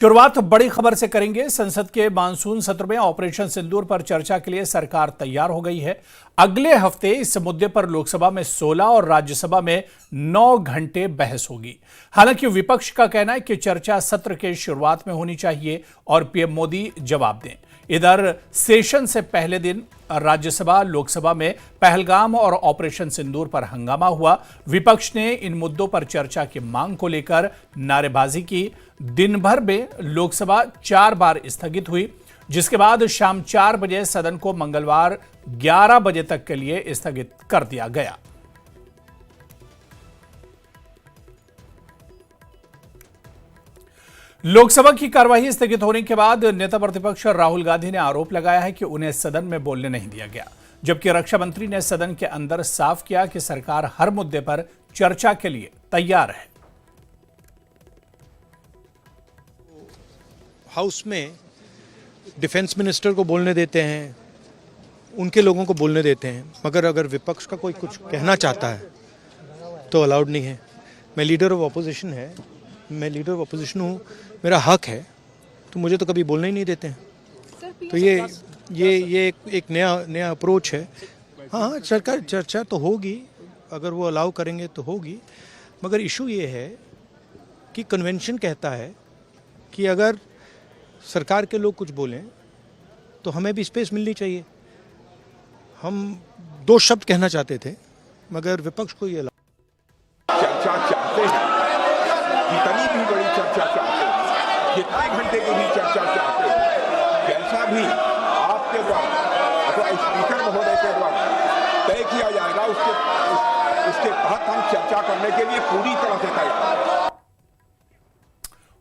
शुरुआत बड़ी खबर से करेंगे। संसद के मानसून सत्र में ऑपरेशन सिंदूर पर चर्चा के लिए सरकार तैयार हो गई है। अगले हफ्ते इस मुद्दे पर लोकसभा में 16 और राज्यसभा में 9 घंटे बहस होगी। हालांकि विपक्ष का कहना है कि चर्चा सत्र के शुरुआत में होनी चाहिए और पीएम मोदी जवाब दें। इधर सेशन से पहले दिन राज्यसभा लोकसभा में पहलगाम और ऑपरेशन सिंदूर पर हंगामा हुआ। विपक्ष ने इन मुद्दों पर चर्चा की मांग को लेकर नारेबाजी की। दिन भर में लोकसभा 4 बार स्थगित हुई, जिसके बाद शाम 4 बजे सदन को मंगलवार 11 बजे तक के लिए स्थगित कर दिया गया। लोकसभा की कार्यवाही स्थगित होने के बाद नेता प्रतिपक्ष राहुल गांधी ने आरोप लगाया है कि उन्हें सदन में बोलने नहीं दिया गया, जबकि रक्षा मंत्री ने सदन के अंदर साफ किया कि सरकार हर मुद्दे पर चर्चा के लिए तैयार है। हाउस में डिफेंस मिनिस्टर को बोलने देते हैं, उनके लोगों को बोलने देते हैं, मगर अगर विपक्ष का कोई कुछ कहना चाहता है तो अलाउड नहीं है। मैं लीडर ऑफ अपोजिशन हूँ, मेरा हक है, तो मुझे तो कभी बोलने ही नहीं देते हैं। तो ये एक नया अप्रोच है। हाँ, सरकार चर्चा तो होगी, अगर वो अलाउ करेंगे तो होगी, मगर इशू ये है कि कन्वेंशन कहता है कि अगर सरकार के लोग कुछ बोलें तो हमें भी स्पेस मिलनी चाहिए। हम 2 शब्द कहना चाहते थे, मगर विपक्ष को ये चर्चा चाहते हैं, जितनी भी बड़ी चर्चा चाहते हैं, जितने घंटे की भी चर्चा चाहते हैं, जैसा भी आपके द्वारा अथवा स्पीकर महोदय के द्वारा तय किया जाएगा, उसके तहत हम चर्चा करने के लिए पूरी तरह से तैयार हैं।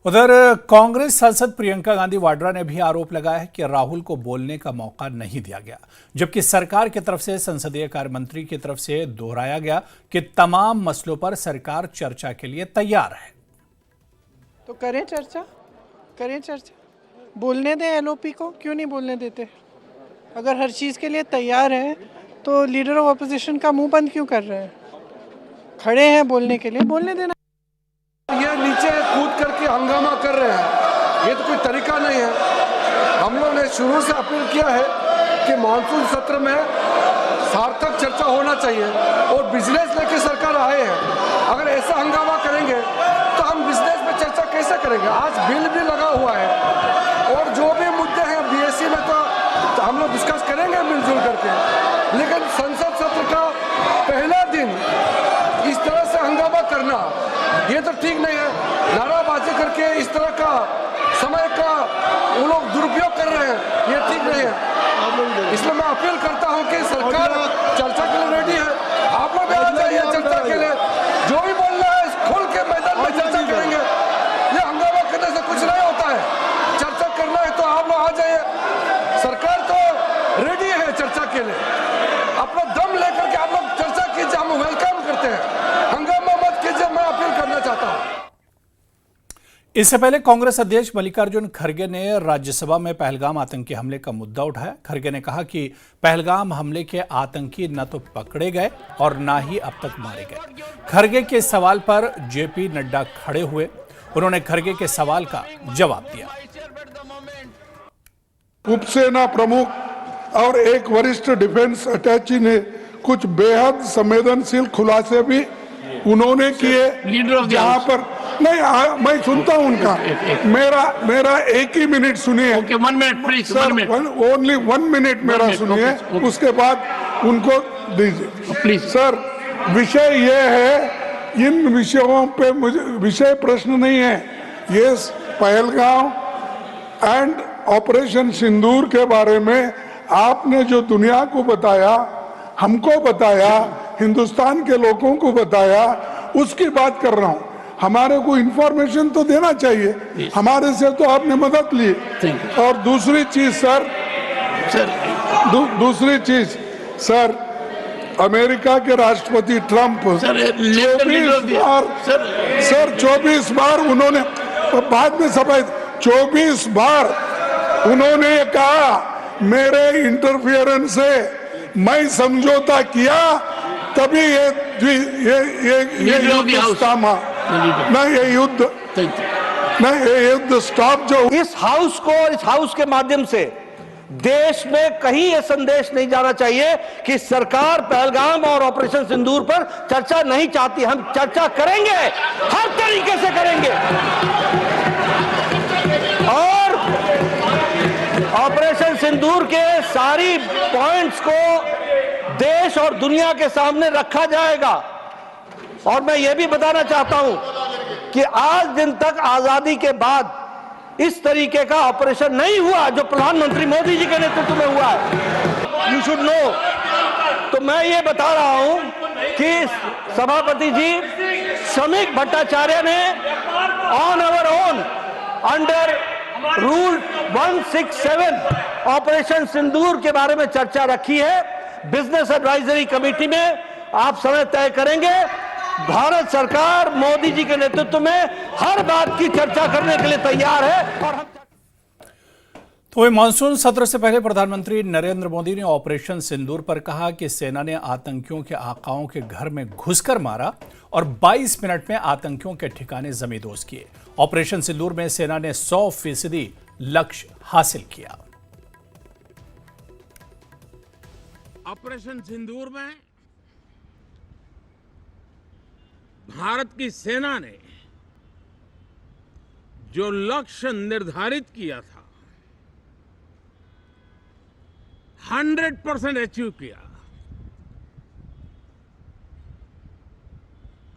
उधर कांग्रेस सांसद प्रियंका गांधी वाड्रा ने भी आरोप लगाया है कि राहुल को बोलने का मौका नहीं दिया गया, जबकि सरकार की तरफ से संसदीय कार्य मंत्री की तरफ से दोहराया गया कि तमाम मसलों पर सरकार चर्चा के लिए तैयार है। तो करें चर्चा, बोलने दें एलओपी को, क्यों नहीं बोलने देते? अगर हर चीज़ के लिए तैयार है तो लीडर ऑफ अपोजिशन का मुंह बंद क्यों कर रहे हैं? खड़े हैं बोलने के लिए, बोलने देना। ये नीचे कूद करके हंगामा कर रहे हैं, ये तो कोई तरीका नहीं है। हम लोग ने शुरू से अपील किया है कि मानसून सत्र में सार्थक चर्चा होना चाहिए और बिजनेस लेके सरकार आए हैं। अगर ऐसा हंगामा करेंगे तो हम बिजनेस में चर्चा कैसे करेंगे? आज बिल भी लगा हुआ है और जो भी मुद्दे हैं बीएससी में तो हम लोग डिस्कस करेंगे मिलजुल करके, लेकिन संसद सत्र का पहला दिन इस तरह से हंगामा करना ये तो ठीक नहीं है। नाराबाजी करके इस तरह का समय का वो लोग दुरुपयोग कर रहे हैं, ये ठीक नहीं है। इसलिए मैं अपील करता हूं कि सरकार चर्चा के लिए रेडी है। आप लोग आ जाइए चर्चा के लिए, जो भी बोलना है खुल के मैदान में चर्चा करेंगे। ये हंगामा करने से कुछ नहीं होता है। चर्चा करना है तो आप लोग आ जाइए, सरकार तो रेडी है चर्चा के लिए। अपना दम लेकर के आप लोग चर्चा कीजिए, हम वेलकम करते हैं। हंगामा मत कीजिए, मैं अपील करना चाहता हूं। इससे पहले कांग्रेस अध्यक्ष मल्लिकार्जुन खड़गे ने राज्यसभा में पहलगाम आतंकी हमले का मुद्दा उठाया। खड़गे ने कहा कि पहलगाम हमले के आतंकी न तो पकड़े गए और न ही अब तक मारे गए। खड़गे के सवाल पर जेपी नड्डा खड़े हुए। उन्होंने खड़गे के सवाल का जवाब दिया। उपसेना प्रमुख और एक वरिष्ठ डिफेंस अटैची ने कुछ बेहद संवेदनशील खुलासे भी उन्होंने किए, जहां पर नहीं मैं सुनता हूं उनका। मेरा 1 ही मिनट सुनिए। one minute, please, sir, 1 minute. Only 1 minute मेरा सुनिए, उसके बाद उनको दीजिए प्लीज। सर, विषय ये है, इन विषयों पे मुझे विषय प्रश्न नहीं है। ये पहलगाम एंड ऑपरेशन सिंदूर के बारे में आपने जो दुनिया को बताया, हमको बताया, हिंदुस्तान के लोगों को बताया, उसकी बात कर रहा हूं। हमारे को इंफॉर्मेशन तो देना चाहिए, हमारे से तो आपने मदद ली। और दूसरी चीज सर, दूसरी चीज सर, अमेरिका के राष्ट्रपति ट्रंप 24 बार उन्होंने, बाद में सफाई, 24 बार उन्होंने कहा मेरे इंटरफियरेंस से मैं समझौता किया, तभी ये हिंदुस्तान, नहीं ये युद्ध नहीं, स्टॉप जो इस हाउस को और इस हाउस के माध्यम से देश में कहीं यह संदेश नहीं जाना चाहिए कि सरकार पहलगाम और ऑपरेशन सिंदूर पर चर्चा नहीं चाहती। हम चर्चा करेंगे, हर तरीके से करेंगे, और ऑपरेशन सिंदूर के सारी पॉइंट्स को देश और दुनिया के सामने रखा जाएगा। और मैं यह भी बताना चाहता हूं कि आज दिन तक आजादी के बाद इस तरीके का ऑपरेशन नहीं हुआ जो प्रधानमंत्री मोदी जी के नेतृत्व में हुआ है। You should know. तो मैं ये बता रहा हूं कि सभापति जी श्रमिक भट्टाचार्य ने on our own under rule 167 operation Sindoor के बारे में चर्चा रखी है। बिजनेस एडवाइजरी कमेटी में आप समय तय करेंगे। भारत सरकार मोदी जी के नेतृत्व में हर बात की चर्चा करने के लिए तैयार है। और हम तो मानसून सत्र से पहले प्रधानमंत्री नरेंद्र मोदी ने ऑपरेशन सिंदूर पर कहा कि सेना ने आतंकियों के आकाओं के घर में घुसकर मारा और 22 मिनट में आतंकियों के ठिकाने जमींदोज किए। ऑपरेशन सिंदूर में सेना ने 100% लक्ष्य हासिल किया। ऑपरेशन सिंदूर में भारत की सेना ने जो लक्ष्य निर्धारित किया था 100% अचीव किया।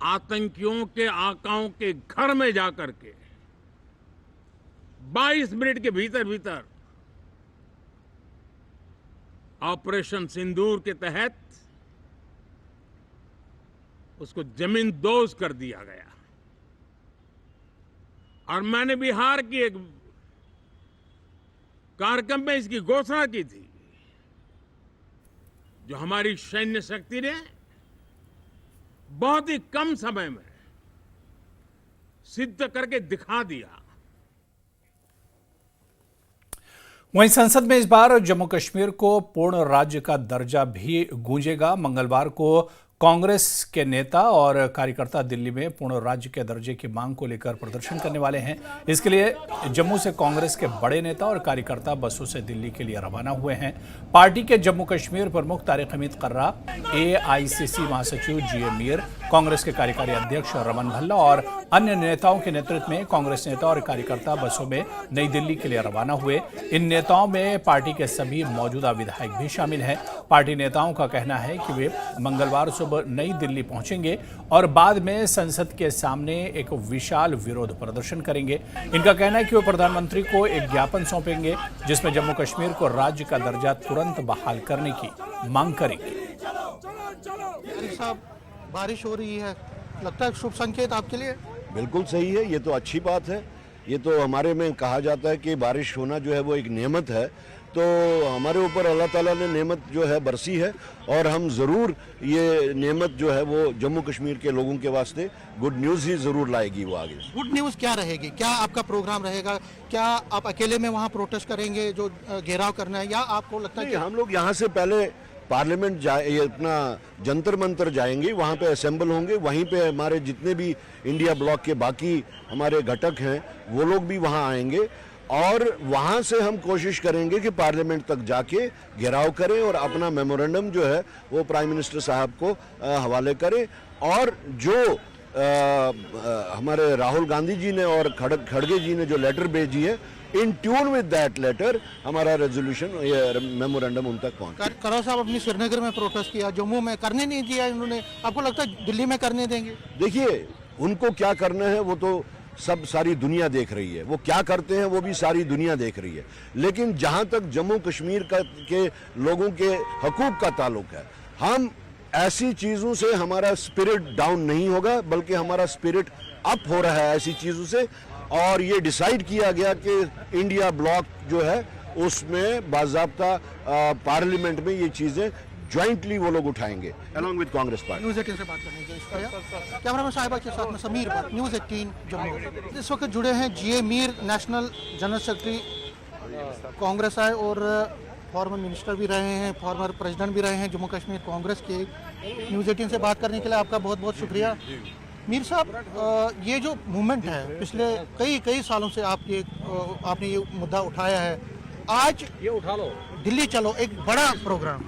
आतंकियों के आकाओं के घर में जाकर के 22 मिनट के भीतर भीतर ऑपरेशन सिंदूर के तहत उसको जमींदोज कर दिया गया। और मैंने बिहार की एक कार्यक्रम में इसकी घोषणा की थी, जो हमारी सैन्य शक्ति ने बहुत ही कम समय में सिद्ध करके दिखा दिया। वहीं संसद में इस बार जम्मू कश्मीर को पूर्ण राज्य का दर्जा भी गूंजेगा। मंगलवार को कांग्रेस के नेता और कार्यकर्ता दिल्ली में पूर्ण राज्य के दर्जे की मांग को लेकर प्रदर्शन करने वाले हैं। इसके लिए जम्मू से कांग्रेस के बड़े नेता और कार्यकर्ता बसों से दिल्ली के लिए रवाना हुए हैं। पार्टी के जम्मू कश्मीर प्रमुख तारिक हमीद कर्रा, AICC महासचिव GA मीर, कांग्रेस के कार्यकारी अध्यक्ष रमन भल्ला और अन्य नेताओं के नेतृत्व में कांग्रेस नेता और कार्यकर्ता बसों में नई दिल्ली के लिए रवाना हुए। इन नेताओं में पार्टी के सभी मौजूदा विधायक भी शामिल हैं। पार्टी नेताओं का कहना है कि वे मंगलवार सुबह नई दिल्ली पहुंचेंगे और बाद में संसद के सामने एक विशाल विरोध प्रदर्शन करेंगे। इनका कहना है कि वे प्रधानमंत्री को एक ज्ञापन सौंपेंगे जिसमें जम्मू कश्मीर को राज्य का दर्जा तुरंत बहाल करने की मांग करेंगे। साहब, बारिश हो रही है, लगता है शुभ संकेत आपके लिए? बिल्कुल सही है, ये तो अच्छी बात है। ये तो हमारे में कहा जाता है कि बारिश होना जो है वो एक नेमत है। तो हमारे ऊपर अल्लाह ताला ने नेमत जो है बरसी है और हम ज़रूर ये नेमत जो है वो जम्मू कश्मीर के लोगों के वास्ते गुड न्यूज़ ही ज़रूर लाएगी वो आगे। गुड न्यूज़ क्या रहेगी? क्या आपका प्रोग्राम रहेगा? क्या आप अकेले में वहाँ प्रोटेस्ट करेंगे जो घेराव करना है, या आपको लगता है कि हम लोग यहाँ से पहले पार्लियामेंट जाए, अपना जंतर मंतर जाएंगे, वहाँ पे असेंबल होंगे, वहीं पे हमारे जितने भी इंडिया ब्लॉक के बाकी हमारे घटक हैं वो लोग भी वहाँ आएंगे और वहाँ से हम कोशिश करेंगे कि पार्लियामेंट तक जाके घेराव करें और अपना मेमोरेंडम जो है वो प्राइम मिनिस्टर साहब को हवाले करें। और जो हमारे राहुल गांधी जी ने और खड़गे जी ने जो लेटर भेजी है, in tune with that letter हमारा रेजोल्यूशन मेमोरेंडम उन तक पहुंचा। करो साहब अपनी श्रीनगर में प्रोटेस्ट किया, जम्मू में करने नहीं दिया इन्होंने, आपको लगता है दिल्ली में करने देंगे? देखिए, उनको क्या करना है वो तो सब सारी दुनिया देख रही है, वो क्या करते हैं वो भी सारी दुनिया देख रही है। लेकिन जहां तक जम्मू कश्मीर के लोगों के हकूक का ताल्लुक है, हम ऐसी चीजों से हमारा स्पिरिट डाउन नहीं होगा, बल्कि हमारा स्पिरिट अप हो रहा है ऐसी चीजों से। और ये डिसाइड किया गया कि इंडिया ब्लॉक जो है उसमें बाज़ाब्ता पार्लियामेंट में ये चीजें ज्वाइंटली वो लोग उठाएंगे along with Congress party. News 18 से बात करने के कैमरामैन साहिबा के साथ में समीर भट्ट, न्यूज़ 18 जम्मू। इस वक्त जुड़े हैं GA Mir, national general secretary Congress आए और फॉर्मर मिनिस्टर भी रहे हैं, फॉर्मर प्रेसिडेंट भी रहे हैं जम्मू कश्मीर कांग्रेस के। न्यूज़ 18 से बात करने के लिए आपका बहुत बहुत शुक्रिया। मीर साहब, ये जो मूवमेंट है पिछले कई सालों से आपने ये मुद्दा उठाया है, आज ये उठा लो, दिल्ली चलो, एक बड़ा प्रोग्राम।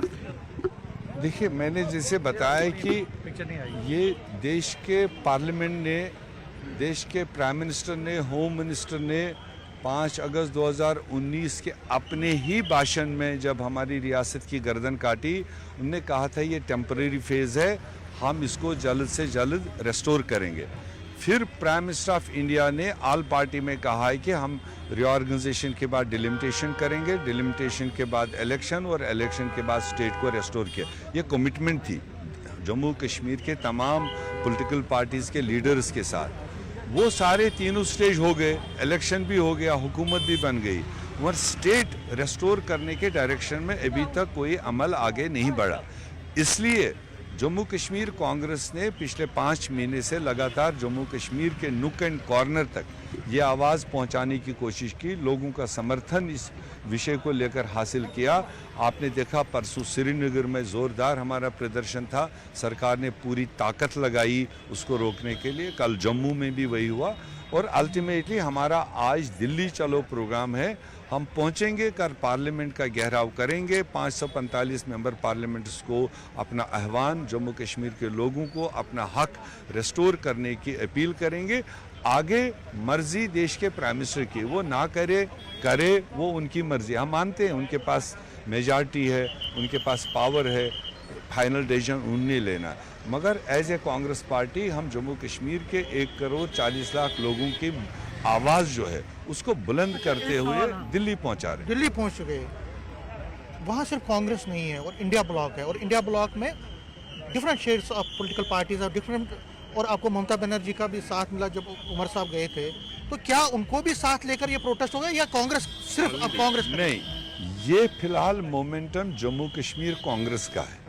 देखिए, मैंने जैसे बताया कि ये देश के पार्लियामेंट ने, देश के प्राइम मिनिस्टर ने, होम मिनिस्टर ने 5 अगस्त 2019 के अपने ही भाषण में जब हमारी रियासत की गर्दन काटी, उन्होंने कहा था ये टेम्परेरी फेज़ है, हम इसको जल्द से जल्द रेस्टोर करेंगे। फिर प्राइम मिनिस्टर ऑफ इंडिया ने ऑल पार्टी में कहा है कि हम रीऑर्गेनाइजेशन के बाद डिलिमिटेशन करेंगे, डिलिमिटेशन के बाद इलेक्शन और इलेक्शन के बाद स्टेट को रेस्टोर किया। ये कमिटमेंट थी जम्मू कश्मीर के तमाम पॉलिटिकल पार्टीज़ के लीडर्स के साथ। वो सारे तीनों स्टेज हो गए, इलेक्शन भी हो गया, हुकूमत भी बन गई, और स्टेट रेस्टोर करने के डायरेक्शन में अभी तक कोई अमल आगे नहीं बढ़ा। इसलिए जम्मू कश्मीर कांग्रेस ने पिछले 5 महीने से लगातार जम्मू कश्मीर के नुक एंड कॉर्नर तक ये आवाज़ पहुंचाने की कोशिश की, लोगों का समर्थन इस विषय को लेकर हासिल किया। आपने देखा परसों श्रीनगर में ज़ोरदार हमारा प्रदर्शन था, सरकार ने पूरी ताकत लगाई उसको रोकने के लिए। कल जम्मू में भी वही हुआ, और अल्टीमेटली हमारा आज दिल्ली चलो प्रोग्राम है। हम पहुंचेंगे, कर पार्लियामेंट का घेराव करेंगे, 545 मेंबर पार्लियामेंट्स को अपना आह्वान, जम्मू कश्मीर के लोगों को अपना हक रेस्टोर करने की अपील करेंगे। आगे मर्जी देश के प्राइम मिनिस्टर की, वो ना करे वो उनकी मर्जी, हम मानते हैं उनके पास मेजॉरिटी है, उनके पास पावर है, फाइनल डिसीजन उन्हें लेना। मगर एज ए कांग्रेस पार्टी हम जम्मू कश्मीर के 1 करोड़ 40 लाख लोगों की आवाज़ जो है उसको बुलंद करते हुए दिल्ली पहुंचा रहे। दिल्ली पहुंच चुके हैं। वहाँ सिर्फ कांग्रेस नहीं है और इंडिया ब्लॉक है, और इंडिया ब्लॉक में different shades of political parties और डिफरेंट, और आपको ममता बनर्जी का भी साथ मिला जब उमर साहब गए थे, तो क्या उनको भी साथ लेकर ये प्रोटेस्ट होगा या कांग्रेस सिर्फ अब कांग्रेस? नहीं, ये फिलहाल मोमेंटम जम्मू कश्मीर कांग्रेस का है,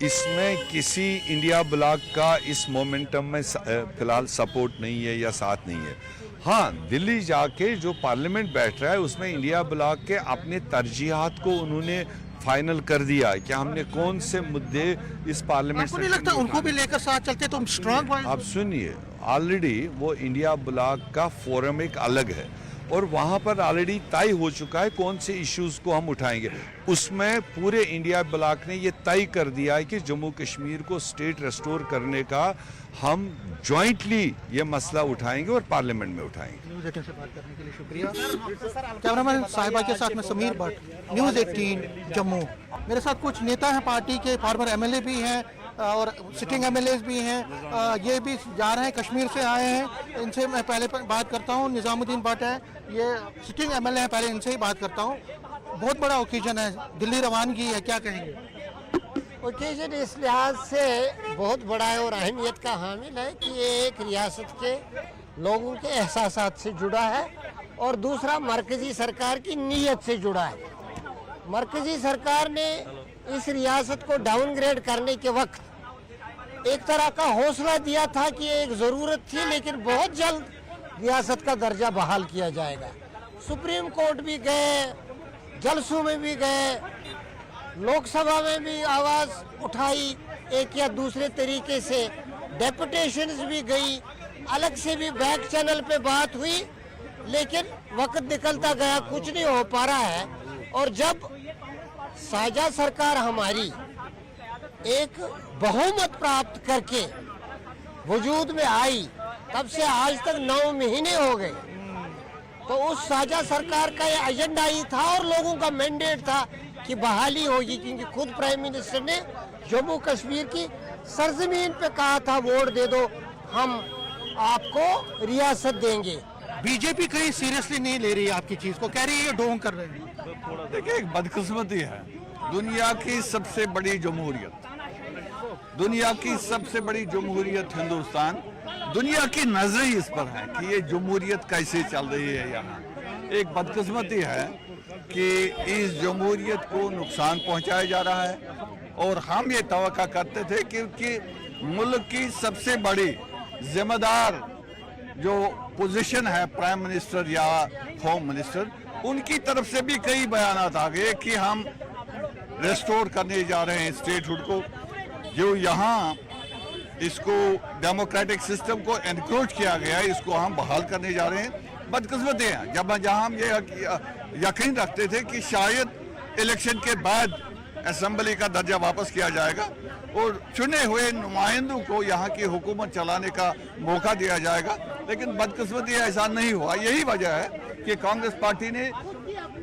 इसमें किसी इंडिया ब्लॉक का इस मोमेंटम में फिलहाल सपोर्ट नहीं है या साथ नहीं है। हाँ, दिल्ली जाके जो पार्लियामेंट बैठ रहा है उसमें इंडिया ब्लॉक के अपने तरजीहात को उन्होंने फाइनल कर दिया है कि हमने कौन से मुद्दे इस पार्लियामेंट। आपको नहीं लगता उनको भी लेकर साथ चलते तो स्ट्रांग? आप सुनिए, ऑलरेडी वो इंडिया ब्लॉक का फोरम एक अलग है, और वहाँ पर ऑलरेडी तय हो चुका है कौन से इश्यूज को हम उठाएंगे। उसमें पूरे इंडिया ब्लॉक ने ये तय कर दिया है कि जम्मू कश्मीर को स्टेट रेस्टोर करने का हम जॉइंटली ये मसला उठाएंगे और पार्लियामेंट में उठाएंगे। न्यूज़ 18 से बात करने के लिए शुक्रिया। कैमरामैन साहिबा के साथ में समीर भट्ट, न्यूज़ 18 जम्मू। मेरे साथ कुछ नेता हैं पार्टी के, फार्मर एमएलए भी हैं और सिटिंग एमएलएज भी हैं, ये भी जा रहे हैं, कश्मीर से आए हैं। इनसे मैं पहले बात करता हूँ। निजामुद्दीन भट्ट है, ये सिटिंग एमएलए हैं, पहले इनसे ही बात करता हूँ। बहुत बड़ा ओकेजन है, दिल्ली रवानगी है, क्या कहेंगे? ओकेजन इस लिहाज से बहुत बड़ा है और अहमियत का हामिल है कि ये एक रियासत के लोगों के एहसासात से जुड़ा है, और दूसरा मरकजी सरकार की नीयत से जुड़ा है। मरकजी सरकार ने इस रियासत को डाउनग्रेड करने के वक्त एक तरह का हौसला दिया था कि एक ज़रूरत थी, लेकिन बहुत जल्द रियासत का दर्जा बहाल किया जाएगा। सुप्रीम कोर्ट भी गए, जलसों में भी गए, लोकसभा में भी आवाज़ उठाई एक या दूसरे तरीके से, डेपुटेशंस भी गई, अलग से भी बैक चैनल पे बात हुई, लेकिन वक्त निकलता गया, कुछ नहीं हो पा रहा है। और जब साझा सरकार हमारी एक बहुमत प्राप्त करके वजूद में आई, तब से आज तक 9 महीने हो गए, तो उस साझा सरकार का ये एजेंडा ही था और लोगों का मैंडेट था कि बहाली होगी, क्योंकि खुद प्राइम मिनिस्टर ने जम्मू कश्मीर की सरजमीन पे कहा था वोट दे दो, हम आपको रियासत देंगे। बीजेपी कहीं सीरियसली नहीं ले रही है आपकी चीज को, कह रही है ये ढोंग कर रहे हैं। देखिए, एक बदकिस्मती है, दुनिया की सबसे बड़ी जमहूरियत, दुनिया की सबसे बड़ी जमहूरियत हिंदुस्तान, दुनिया की नजरें इस पर है कि ये जमहूरियत कैसे चल रही है यहाँ। एक बदकिस्मती है कि इस जमहूरियत को नुकसान पहुंचाया जा रहा है, और हम ये तवक्का करते थे क्योंकि मुल्क की सबसे बड़ी जिम्मेदार जो पोजीशन है प्राइम मिनिस्टर या होम मिनिस्टर, उनकी तरफ से भी कई बयानात आ गए कि हम रेस्टोर करने जा रहे हैं स्टेटहुड को। जो यहाँ इसको डेमोक्रेटिक सिस्टम को एनक्रोच किया गया, इसको हम बहाल करने जा रहे हैं। बदकिस्मती है जहाँ हम ये यकीन रखते थे कि शायद इलेक्शन के बाद असेंबली का दर्जा वापस किया जाएगा और चुने हुए नुमाइंदों को यहाँ की हुकूमत चलाने का मौका दिया जाएगा, लेकिन बदकिस्मती ऐसा नहीं हुआ। यही वजह है कि कांग्रेस पार्टी ने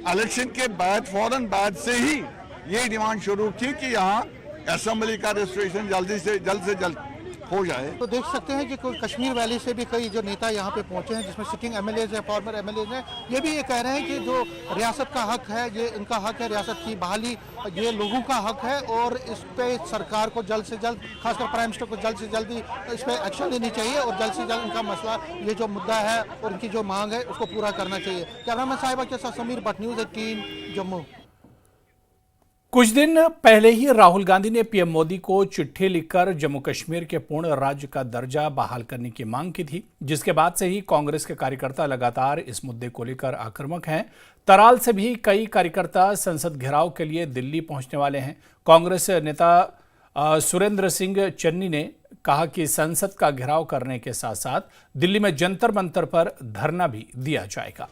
इलेक्शन के बाद फौरन बाद से ही ये डिमांड शुरू की कि यहाँ असेंबली का रजिस्ट्रेशन जल्द से जल्द हो जाए। तो देख सकते हैं कि कोई कश्मीर वैली से भी कई जो नेता यहाँ पे पहुंचे हैं, जिसमें सिटिंग एमएलएज हैं, फॉर्मर एमएलएज हैं, ये भी ये कह रहे हैं कि जो रियासत का हक है, ये इनका हक है, रियासत की बहाली ये लोगों का हक है और इस पे सरकार को जल्द से जल्द, खासकर प्राइम मिनिस्टर को जल्द से जल्दी इस पे एक्शन लेनी चाहिए और जल्द से जल्द इनका मसला, ये जो मुद्दा है और इनकी जो मांग है उसको पूरा करना चाहिए। कैमरामैन साहिबा के साथ समीर भट्ट, न्यूज़ 18 जम्मू। कुछ दिन पहले ही राहुल गांधी ने पीएम मोदी को चिट्ठी लिखकर जम्मू कश्मीर के पूर्ण राज्य का दर्जा बहाल करने की मांग की थी, जिसके बाद से ही कांग्रेस के कार्यकर्ता लगातार इस मुद्दे को लेकर आक्रामक हैं। तराल से भी कई कार्यकर्ता संसद घेराव के लिए दिल्ली पहुंचने वाले हैं। कांग्रेस नेता सुरेंद्र सिंह चन्नी ने कहा कि संसद का घेराव करने के साथ साथ दिल्ली में जंतर मंतर पर धरना भी दिया जाएगा।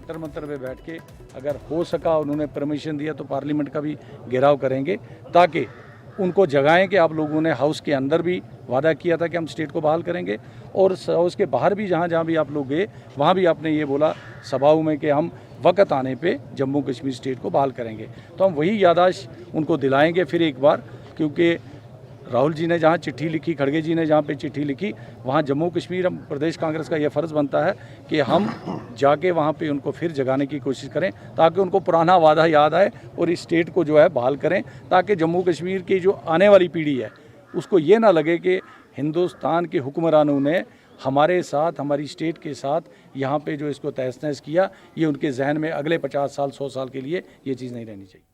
जंतर मंतर पे बैठ के अगर हो सका, उन्होंने परमिशन दिया तो पार्लियामेंट का भी घेराव करेंगे, ताकि उनको जगाएं कि आप लोगों ने हाउस के अंदर भी वादा किया था कि हम स्टेट को बहाल करेंगे और हाउस के बाहर भी जहाँ जहाँ भी आप लोग गए वहाँ भी आपने ये बोला सभाओं में कि हम वक्त आने पे जम्मू कश्मीर स्टेट को बहाल करेंगे। तो हम वही याददाश्त उनको दिलाएंगे फिर एक बार, क्योंकि राहुल जी ने जहाँ चिट्ठी लिखी, खड़गे जी ने जहाँ पे चिट्ठी लिखी, वहाँ जम्मू कश्मीर हम प्रदेश कांग्रेस का यह फ़र्ज़ बनता है कि हम जाके वहाँ पे उनको फिर जगाने की कोशिश करें, ताकि उनको पुराना वादा याद आए और इस स्टेट को जो है बहाल करें, ताकि जम्मू कश्मीर की जो आने वाली पीढ़ी है उसको ये ना लगे कि हिंदुस्तान के हुक्मरानों ने हमारे साथ, हमारी स्टेट के साथ यहाँ पे जो इसको तहस नहस किया, ये उनके जहन में अगले 50 साल 100 साल के लिए ये चीज़ नहीं रहनी चाहिए।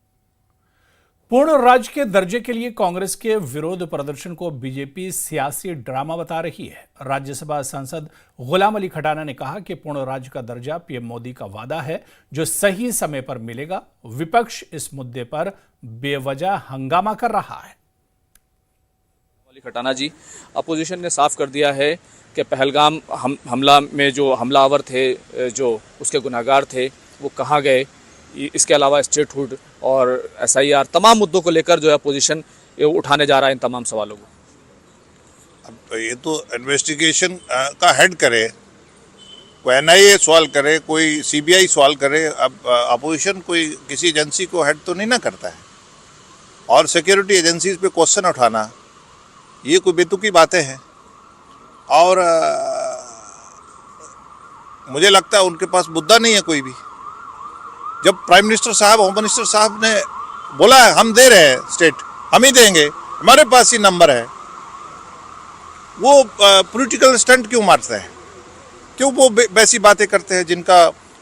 पूर्ण राज्य के दर्जे के लिए कांग्रेस के विरोध प्रदर्शन को बीजेपी सियासी ड्रामा बता रही है। राज्यसभा सांसद गुलाम अली खटाना ने कहा कि पूर्ण राज्य का दर्जा पीएम मोदी का वादा है जो सही समय पर मिलेगा। विपक्ष इस मुद्दे पर बेवजह हंगामा कर रहा है। अली खटाना जी, अपोजिशन ने साफ कर दिया है कि पहलगाम हमला में जो हमलावर थे, जो उसके गुनाहगार थे, वो कहाँ गए। इसके अलावा स्टेटहुड और SIR तमाम मुद्दों को लेकर जो है अपोजिशन उठाने जा रहा है इन तमाम सवालों को। अब ये तो इन्वेस्टिगेशन का हेड करे, कोई NIA सवाल करे, कोई CBI सवाल करे। अब अपोजिशन कोई किसी एजेंसी को हेड तो नहीं ना करता है, और सिक्योरिटी एजेंसीज पे क्वेश्चन उठाना ये कोई बेतुकी बातें हैं। और मुझे लगता है उनके पास मुद्दा नहीं है कोई भी। जब प्राइम मिनिस्टर साहब, होम मिनिस्टर साहब ने बोला है हम दे रहे हैं स्टेट, हम ही देंगे, हमारे पास ही नंबर है, वो पॉलिटिकल स्टंट क्यों मारते हैं? क्यों वो वैसी बातें करते हैं जिनका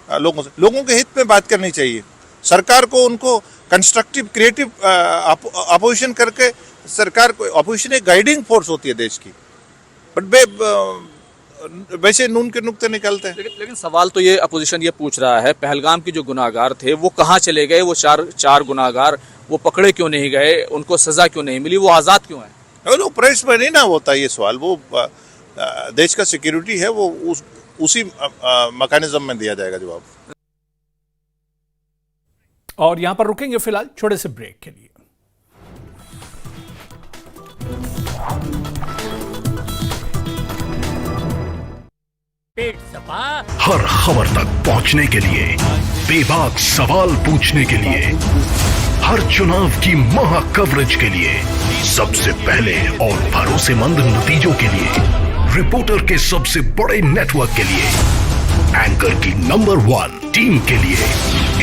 लोगों के हित में बात करनी चाहिए। सरकार को उनको कंस्ट्रक्टिव क्रिएटिव अपोजिशन करके, सरकार को, अपोजिशन एक गाइडिंग फोर्स होती है देश की, बट वैसे नून के नुक्ते निकलते हैं। लेकिन सवाल तो ये अपोजिशन ये पूछ रहा है, पहलगाम के जो गुनाहगार थे वो कहाँ चले गए? वो चार गुनाहगार वो पकड़े क्यों नहीं गए? उनको सजा क्यों नहीं मिली? वो आज़ाद क्यों है? वो प्रेस में नहीं ना होता ये सवाल। वो देश का सिक्योरिटी है, वो उसी मैकेनिज्म में दिया जाएगा जवाब। और यहां पर रुकेंगे फिलहाल छोटे से ब्रेक के लिए। पेट सपा हर खबर तक पहुंचने के लिए, बेबाक सवाल पूछने के लिए, हर चुनाव की महा कवरेज के लिए, सबसे पहले और भरोसेमंद नतीजों के लिए, रिपोर्टर के सबसे बड़े नेटवर्क के लिए, एंकर की नंबर 1 टीम के लिए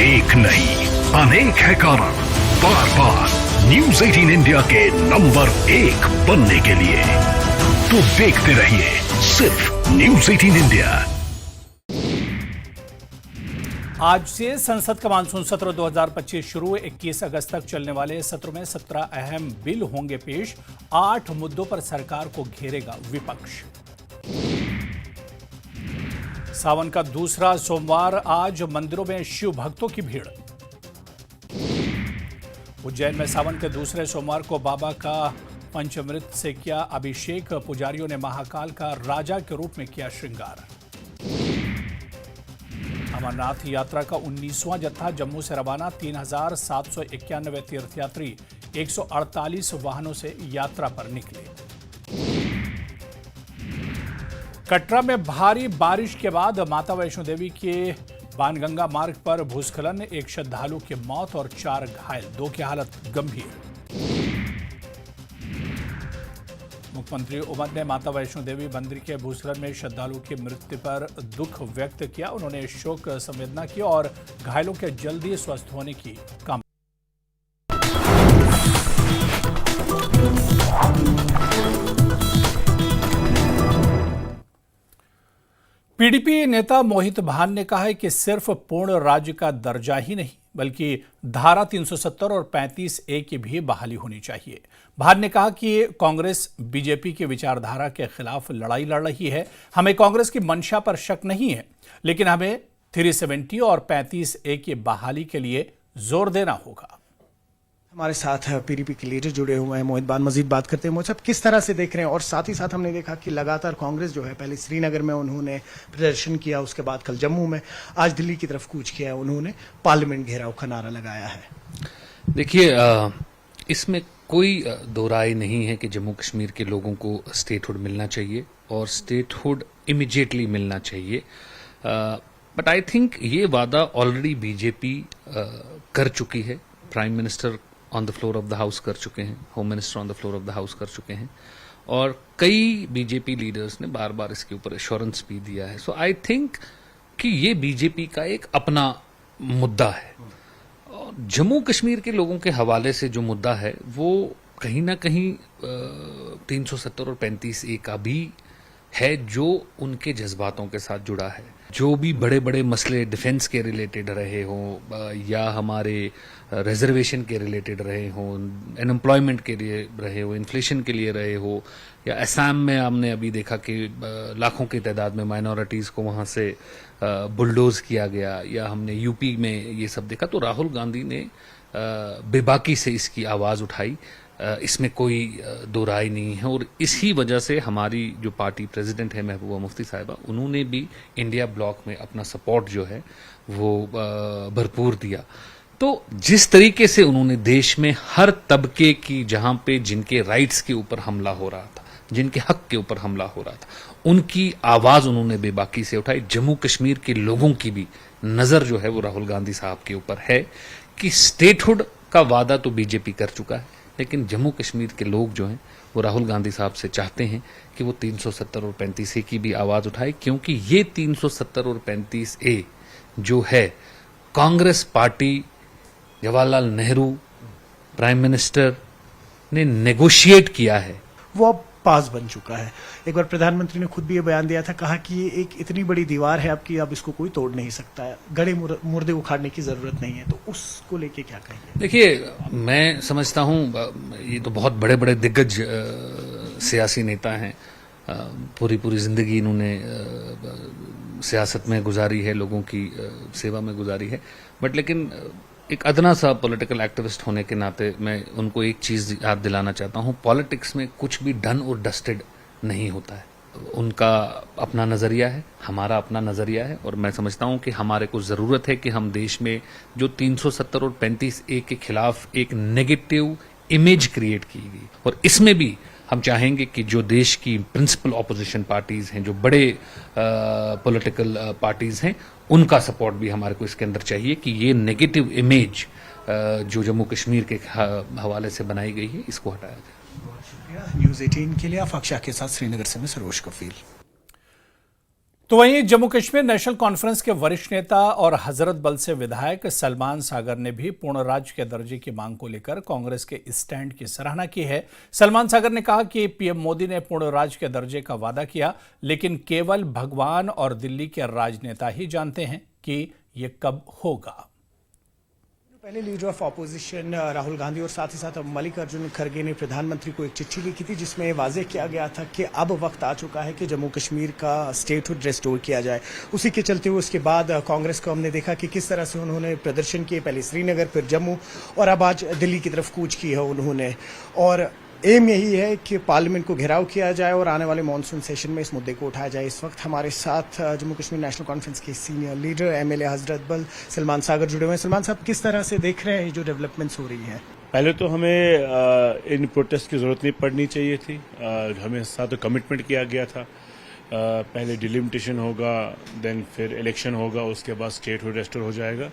एक नहीं अनेक है कारण बार बार न्यूज़ 18 इंडिया के नंबर 1 बनने के लिए। तो देखते रहिए सिर्फ न्यूज़ 18 इंडिया। आज से संसद का मानसून सत्र 2025 शुरू। 21 अगस्त तक चलने वाले सत्र में 17 अहम बिल होंगे पेश। 8 मुद्दों पर सरकार को घेरेगा विपक्ष। सावन का दूसरा सोमवार, आज मंदिरों में शिव भक्तों की भीड़। उज्जैन में सावन के दूसरे सोमवार को बाबा का पंचामृत से किया अभिषेक। पुजारियों ने महाकाल का राजा के रूप में किया श्रृंगार। अमरनाथ यात्रा का 19वां जत्था जम्मू से रवाना। 3791 तीर्थयात्री 148 वाहनों से यात्रा पर निकले। कटरा में भारी बारिश के बाद माता वैष्णो देवी के बाणगंगा मार्ग पर भूस्खलन, एक श्रद्धालु की मौत और 4 घायल, 2 की हालत गंभीर। मुख्यमंत्री उमर ने माता वैष्णो देवी मंदिर के भूस्खलन में श्रद्धालु की मृत्यु पर दुख व्यक्त किया। उन्होंने शोक संवेदना की और घायलों के जल्दी स्वस्थ होने की कामना। पीडीपी नेता मोहित भान ने कहा है कि सिर्फ पूर्ण राज्य का दर्जा ही नहीं बल्कि धारा 370 और 35A की भी बहाली होनी चाहिए। भान ने कहा कि कांग्रेस बीजेपी की विचारधारा के खिलाफ लड़ाई लड़ रही है। हमें कांग्रेस की मंशा पर शक नहीं है, लेकिन हमें 370 और 35A की बहाली के लिए जोर देना होगा। हमारे साथ पीडीपी के लीडर जुड़े हुए हैं मोहित भान, मजीद बात करते हैं। मोहित साहब, किस तरह से देख रहे हैं? और साथ ही साथ हमने देखा कि लगातार कांग्रेस जो है, पहले श्रीनगर में उन्होंने प्रदर्शन किया, उसके बाद कल जम्मू में, आज दिल्ली की तरफ कूच किया है, उन्होंने पार्लियामेंट घेराव का नारा लगाया है। देखिए, इसमें कोई दो राय नहीं है कि जम्मू कश्मीर के लोगों को स्टेटहुड मिलना चाहिए और स्टेटहुड इमीडिएटली मिलना चाहिए। बट आई थिंक ये वादा ऑलरेडी बीजेपी कर चुकी है। Prime minister on the floor of the house कर चुके हैं, home minister on the floor of the house कर चुके हैं और कई बीजेपी लीडर्स ने बार बार इसके ऊपर एश्योरेंस भी दिया है। सो आई थिंक कि ये बीजेपी का एक अपना मुद्दा है। और जम्मू कश्मीर के लोगों के हवाले से जो मुद्दा है वो कहीं ना कहीं 370 और 35A का भी है, जो उनके जज्बातों के साथ जुड़ा है। जो भी बड़े बड़े मसले डिफेंस के रिलेटेड रहे हों या हमारे रिजर्वेशन के रिलेटेड रहे हों, अनएम्प्लॉयमेंट के लिए रहे हो, इन्फ्लेशन के लिए रहे हो, या असम में हमने अभी देखा कि लाखों की तादाद में माइनॉरिटीज़ को वहाँ से बुलडोज किया गया, या हमने यूपी में ये सब देखा। तो राहुल गांधी ने बेबाकी से इसकी आवाज़ उठाई, इसमें कोई दो राय नहीं है। और इसी वजह से हमारी जो पार्टी प्रेसिडेंट है महबूबा मुफ्ती साहिबा, उन्होंने भी इंडिया ब्लॉक में अपना सपोर्ट जो है वो भरपूर दिया। तो जिस तरीके से उन्होंने देश में हर तबके की, जहां पे जिनके राइट्स के ऊपर हमला हो रहा था, जिनके हक के ऊपर हमला हो रहा था, उनकी आवाज उन्होंने बेबाकी से उठाई। जम्मू कश्मीर के लोगों की भी नजर जो है वो राहुल गांधी साहब के ऊपर है कि स्टेटहुड का वादा तो बीजेपी कर चुका है, लेकिन जम्मू कश्मीर के लोग जो हैं वो राहुल गांधी साहब से चाहते हैं कि वो 370 और 35A की भी आवाज उठाए, क्योंकि ये 370 और 35A जो है, Congress party, Jawaharlal Nehru, prime minister ने नेगोशिएट किया है, वो अब पास बन चुका है। एक बार प्रधानमंत्री ने खुद भी ये बयान दिया था, कहा कि ये एक इतनी बड़ी दीवार है आपकी, अब इसको कोई तोड़ नहीं सकता है, गड़े मुर्दे उखाड़ने की जरूरत नहीं है। तो उसको लेके क्या कहेंगे? देखिए, मैं समझता हूँ ये तो बहुत बड़े बड़े दिग्गज सियासी नेता हैं, पूरी जिंदगी इन्होंने सियासत में गुजारी है, लोगों की सेवा में गुजारी है। बट लेकिन एक अदना सा पॉलिटिकल एक्टिविस्ट होने के नाते मैं उनको एक चीज़ याद दिलाना चाहता हूँ, पॉलिटिक्स में कुछ भी डन और डस्टेड नहीं होता है। उनका अपना नज़रिया है, हमारा अपना नज़रिया है, और मैं समझता हूँ कि हमारे को ज़रूरत है कि हम देश में जो 370 और 35A के खिलाफ एक नेगेटिव इमेज क्रिएट की गई, और इसमें भी हम चाहेंगे कि जो देश की प्रिंसिपल ऑपोजिशन पार्टीज हैं, जो बड़े पॉलिटिकल पार्टीज हैं, उनका सपोर्ट भी हमारे को इसके अंदर चाहिए कि ये नेगेटिव इमेज जो जम्मू कश्मीर के हवाले से बनाई गई है, इसको हटाया जाए। न्यूज़ 18 के लिए आफाक शाह के साथ श्रीनगर से मैं सरोज कफील। तो वहीं जम्मू कश्मीर नेशनल कॉन्फ्रेंस के वरिष्ठ नेता और हजरत बल से विधायक सलमान सागर ने भी पूर्ण राज्य के दर्जे की मांग को लेकर कांग्रेस के स्टैंड की सराहना की है। सलमान सागर ने कहा कि पीएम मोदी ने पूर्ण राज्य के दर्जे का वादा किया, लेकिन केवल भगवान और दिल्ली के राजनेता ही जानते हैं कि ये कब होगा। पहले leader of opposition Rahul Gandhi और साथ ही साथ मल्लिकार्जुन खड़गे ने प्रधानमंत्री को एक चिट्ठी लिखी थी, जिसमें वाजे किया गया था कि अब वक्त आ चुका है कि जम्मू कश्मीर का स्टेटहुड रेस्टोर किया जाए। उसी के चलते हुए उसके बाद कांग्रेस को हमने देखा कि किस तरह से उन्होंने प्रदर्शन किए, पहले श्रीनगर, फिर जम्मू, और अब आज दिल्ली की तरफ कूच की है उन्होंने। और एम यही है कि पार्लियामेंट को घेराव किया जाए और आने वाले मॉनसून सेशन में इस मुद्दे को उठाया जाए। इस वक्त हमारे साथ जम्मू कश्मीर नेशनल कॉन्फ्रेंस के सीनियर लीडर एमएलए हजरत बल सलमान सागर जुड़े हुए हैं। सलमान साहब, किस तरह से देख रहे हैं जो डेवलपमेंट्स हो रही है? पहले तो हमें इन प्रोटेस्ट की जरूरत नहीं पड़नी चाहिए थी। हमें साथ तो कमिटमेंट किया गया था, पहले डिलिमिटेशन होगा, देन फिर इलेक्शन होगा, उसके बाद स्टेटहुड रेस्टोर हो जाएगा।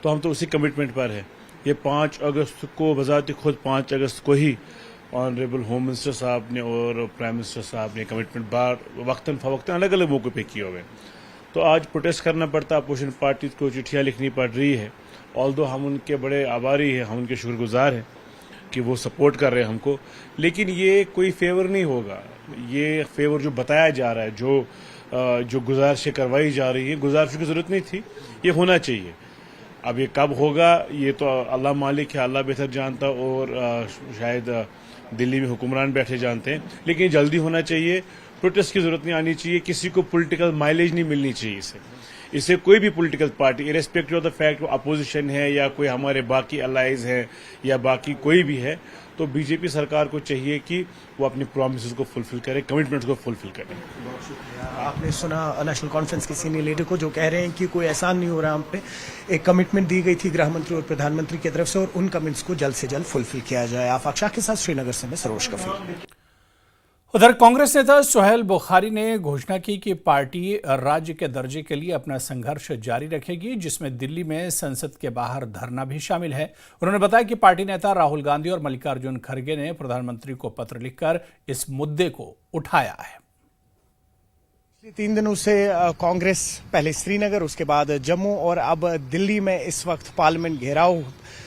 तो हम तो उसी कमिटमेंट पर है। ये 5 अगस्त को बजाते खुद 5 अगस्त को ही ऑनरेबल होम मिनिस्टर साहब ने और प्राइम मिनिस्टर साहब ने कमिटमेंट बार वक्तन फवक्तन अलग अलग मौके पे किए हुए। तो आज प्रोटेस्ट करना पड़ता, अपोजिशन पार्टी को चिट्ठियाँ लिखनी पड़ रही है। ऑल्दो हम उनके बड़े आभारी हैं, हम उनके शुक्रगुजार हैं कि वो सपोर्ट कर रहे हैं हमको, लेकिन ये कोई फेवर नहीं होगा। ये फेवर जो बताया जा रहा है, जो गुजारिशें करवाई जा रही है, गुजारिशों की जरूरत नहीं थी, ये होना चाहिए। अब ये कब होगा ये तो अल्लाह मालिक है, अल्लाह बेहतर जानता, और शायद दिल्ली में हुक्मरान बैठे जानते हैं, लेकिन जल्दी होना चाहिए। प्रोटेस्ट की जरूरत नहीं आनी चाहिए, किसी को पॉलिटिकल माइलेज नहीं मिलनी चाहिए इससे कोई भी political party irrespective of the fact वो अपोजिशन है या कोई हमारे बाकी अलाइज हैं या बाकी कोई भी है, तो बीजेपी सरकार को चाहिए कि वो अपनी प्रॉमिसेस को फुलफिल करे, कमिटमेंट्स को फुलफिल करे। बहुत शुक्रिया। आपने सुना नेशनल कॉन्फ्रेंस के सीनियर लीडर को, जो कह रहे हैं कि कोई एहसान नहीं हो रहा हम पे। एक कमिटमेंट दी गई थी गृह मंत्री और प्रधानमंत्री की तरफ से और उन कमिटमेंट्स को जल्द से जल्द फुलफिल किया जाए। आफाक शाह के साथ श्रीनगर से मैं सरोज कफील। उधर कांग्रेस नेता सुहेल बुखारी ने घोषणा की कि पार्टी राज्य के दर्जे के लिए अपना संघर्ष जारी रखेगी, जिसमें दिल्ली में संसद के बाहर धरना भी शामिल है। उन्होंने बताया कि पार्टी नेता राहुल गांधी और मल्लिकार्जुन खड़गे ने प्रधानमंत्री को पत्र लिखकर इस मुद्दे को उठाया है। 3 दिनों से कांग्रेस पहले श्रीनगर, उसके बाद जम्मू और अब दिल्ली में इस वक्त पार्लियामेंट घेराव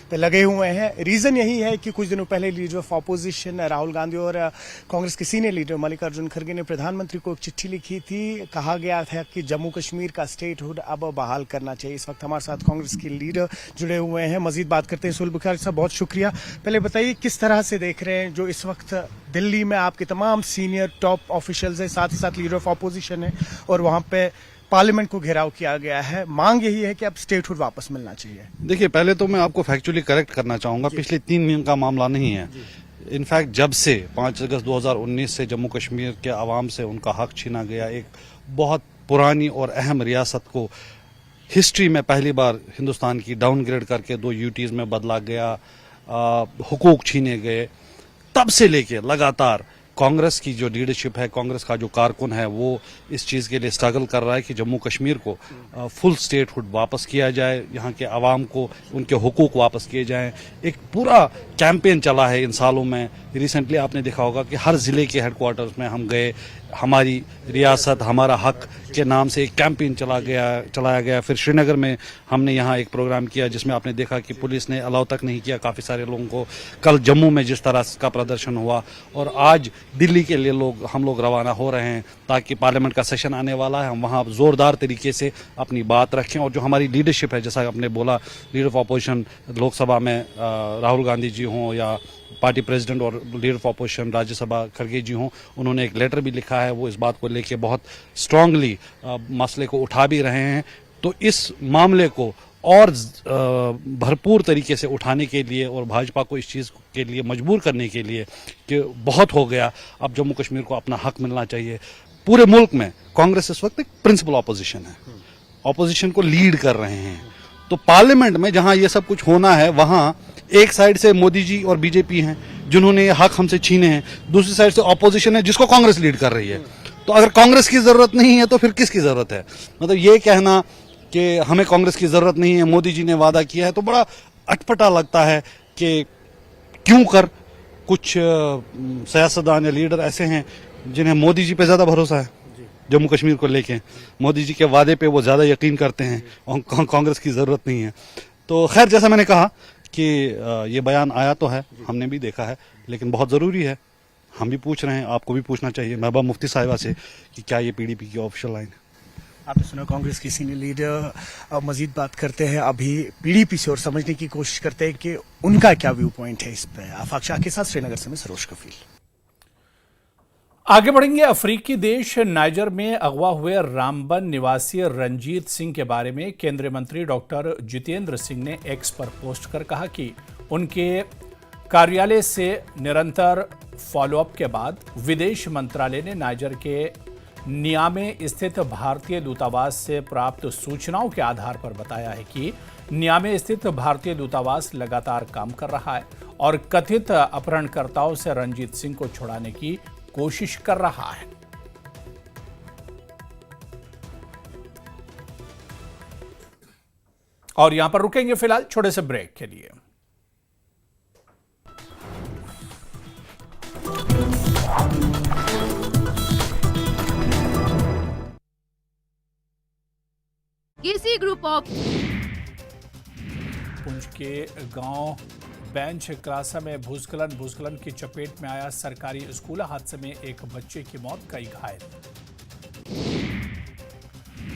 पे लगे हुए हैं। रीजन यही है कि कुछ दिनों पहले leader of opposition Rahul Gandhi और कांग्रेस के सीनियर लीडर मल्लिकार्जुन खड़गे ने प्रधानमंत्री को एक चिट्ठी लिखी थी। कहा गया था कि जम्मू कश्मीर का स्टेटहुड अब बहाल करना चाहिए। इस वक्त हमारे साथ कांग्रेस के लीडर जुड़े हुए हैं, मजीद बात करते हैं। सुहेल बुखारी साहब, बहुत शुक्रिया। पहले बताइए किस तरह से देख रहे हैं जो इस वक्त दिल्ली में आपके तमाम सीनियर टॉप ऑफिशियल्स हैं, साथ ही साथ लीडर ऑफ ऑपोजिशन है और वहां पे पार्लियामेंट को घेराव किया गया है। मांग यही है कि अब स्टेटहुड वापस मिलना चाहिए। देखिए, पहले तो मैं आपको फैक्चुअली करेक्ट करना चाहूंगा, पिछले 3 दिन का मामला नहीं है। इनफैक्ट जब से 5 अगस्त 2019 से जम्मू कश्मीर के आवाम से उनका हक छीना गया, एक बहुत पुरानी और अहम रियासत को हिस्ट्री में पहली बार हिंदुस्तान की डाउनग्रेड करके 2 यूटीज में बदला गया, हुकूक छीने गए, तब से लेके लगातार कांग्रेस की जो लीडरशिप है, कांग्रेस का जो कारकुन है, वो इस चीज़ के लिए स्ट्रगल कर रहा है कि जम्मू कश्मीर को फुल स्टेटहुड वापस किया जाए, यहाँ के आवाम को उनके हुकूक वापस किए जाएं। एक पूरा कैंपेन चला है इन सालों में। रिसेंटली आपने देखा होगा कि हर ज़िले के हेडक्वार्टर्स में हम गए, हमारी रियासत हमारा हक के नाम से एक कैंपेन चलाया गया। फिर श्रीनगर में हमने यहाँ एक प्रोग्राम किया जिसमें आपने देखा कि पुलिस ने अलाउ तक नहीं किया काफ़ी सारे लोगों को। कल जम्मू में जिस तरह का प्रदर्शन हुआ, और आज दिल्ली के लिए हम लोग रवाना हो रहे हैं ताकि पार्लियामेंट का सेशन आने वाला है, हम वहाँ जोरदार तरीके से अपनी बात रखें। और जो हमारी लीडरशिप है, जैसा आपने बोला, लीडर ऑफ ऑपोजिशन लोकसभा में राहुल गांधी जी हों या पार्टी प्रेसिडेंट और लीडर ऑफ ऑपोजिशन राज्यसभा खड़गे जी हों, उन्होंने एक लेटर भी लिखा है। वो इस बात को लेके बहुत स्ट्रांगली मसले को उठा भी रहे हैं। तो इस मामले को और भरपूर तरीके से उठाने के लिए और भाजपा को इस चीज़ के लिए मजबूर करने के लिए कि बहुत हो गया, अब जम्मू कश्मीर को अपना हक मिलना चाहिए। पूरे मुल्क में कांग्रेस इस वक्त एक प्रिंसिपल ऑपोजिशन है, ऑपोजिशन को लीड कर रहे हैं। तो पार्लियामेंट में जहां ये सब कुछ होना है, वहां एक साइड से मोदी जी और बीजेपी हैं जिन्होंने ये हक हमसे छीने हैं, दूसरी साइड से ऑपोजिशन है जिसको कांग्रेस लीड कर रही है। तो अगर कांग्रेस की जरूरत नहीं है तो फिर किसकी जरूरत है? मतलब ये कहना कि हमें कांग्रेस की जरूरत नहीं है, मोदी जी ने वादा किया है, तो बड़ा अटपटा लगता है कि क्यों कर कुछ सियासतदान या लीडर ऐसे हैं जिन्हें मोदी जी पे ज्यादा भरोसा है जम्मू कश्मीर को लेके। मोदी जी के वादे पे वो ज्यादा यकीन करते हैं और कांग्रेस की जरूरत नहीं है। तो खैर, जैसा मैंने कहा कि ये बयान आया तो है, हमने भी देखा है, लेकिन बहुत ज़रूरी है, हम भी पूछ रहे हैं, आपको भी पूछना चाहिए महबूबा मुफ्ती साहिबा से कि क्या ये पीडीपी की ऑफिशियल लाइन है। आपने सुना कांग्रेस की सीनियर लीडर। अब मजीद बात करते हैं अभी पीडीपी से और समझने की कोशिश करते हैं कि उनका क्या व्यू पॉइंट है इस पर। आफाक शाह के साथ श्रीनगर से मैं सरोज कफील। आगे बढ़ेंगे। अफ्रीकी देश नाइजर में अगवा हुए रामबन निवासी रंजीत सिंह के बारे में केंद्रीय मंत्री डॉक्टर जितेंद्र सिंह ने एक्स पर पोस्ट कर कहा कि उनके कार्यालय से निरंतर फॉलोअप के बाद विदेश मंत्रालय ने नाइजर के नियामे स्थित भारतीय दूतावास से प्राप्त सूचनाओं के आधार पर बताया है कि नियामे स्थित भारतीय दूतावास लगातार काम कर रहा है और कथित अपहरणकर्ताओं से रणजीत सिंह को छुड़ाने की कोशिश कर रहा है। और यहां पर रुकेंगे फिलहाल छोटे से ब्रेक के लिए। केसी ग्रुप ऑफ पुंछ के गांव बेंच क्रासा में भूस्खलन की चपेट में आया सरकारी स्कूल। हादसे में एक बच्चे की मौत, कई घायल।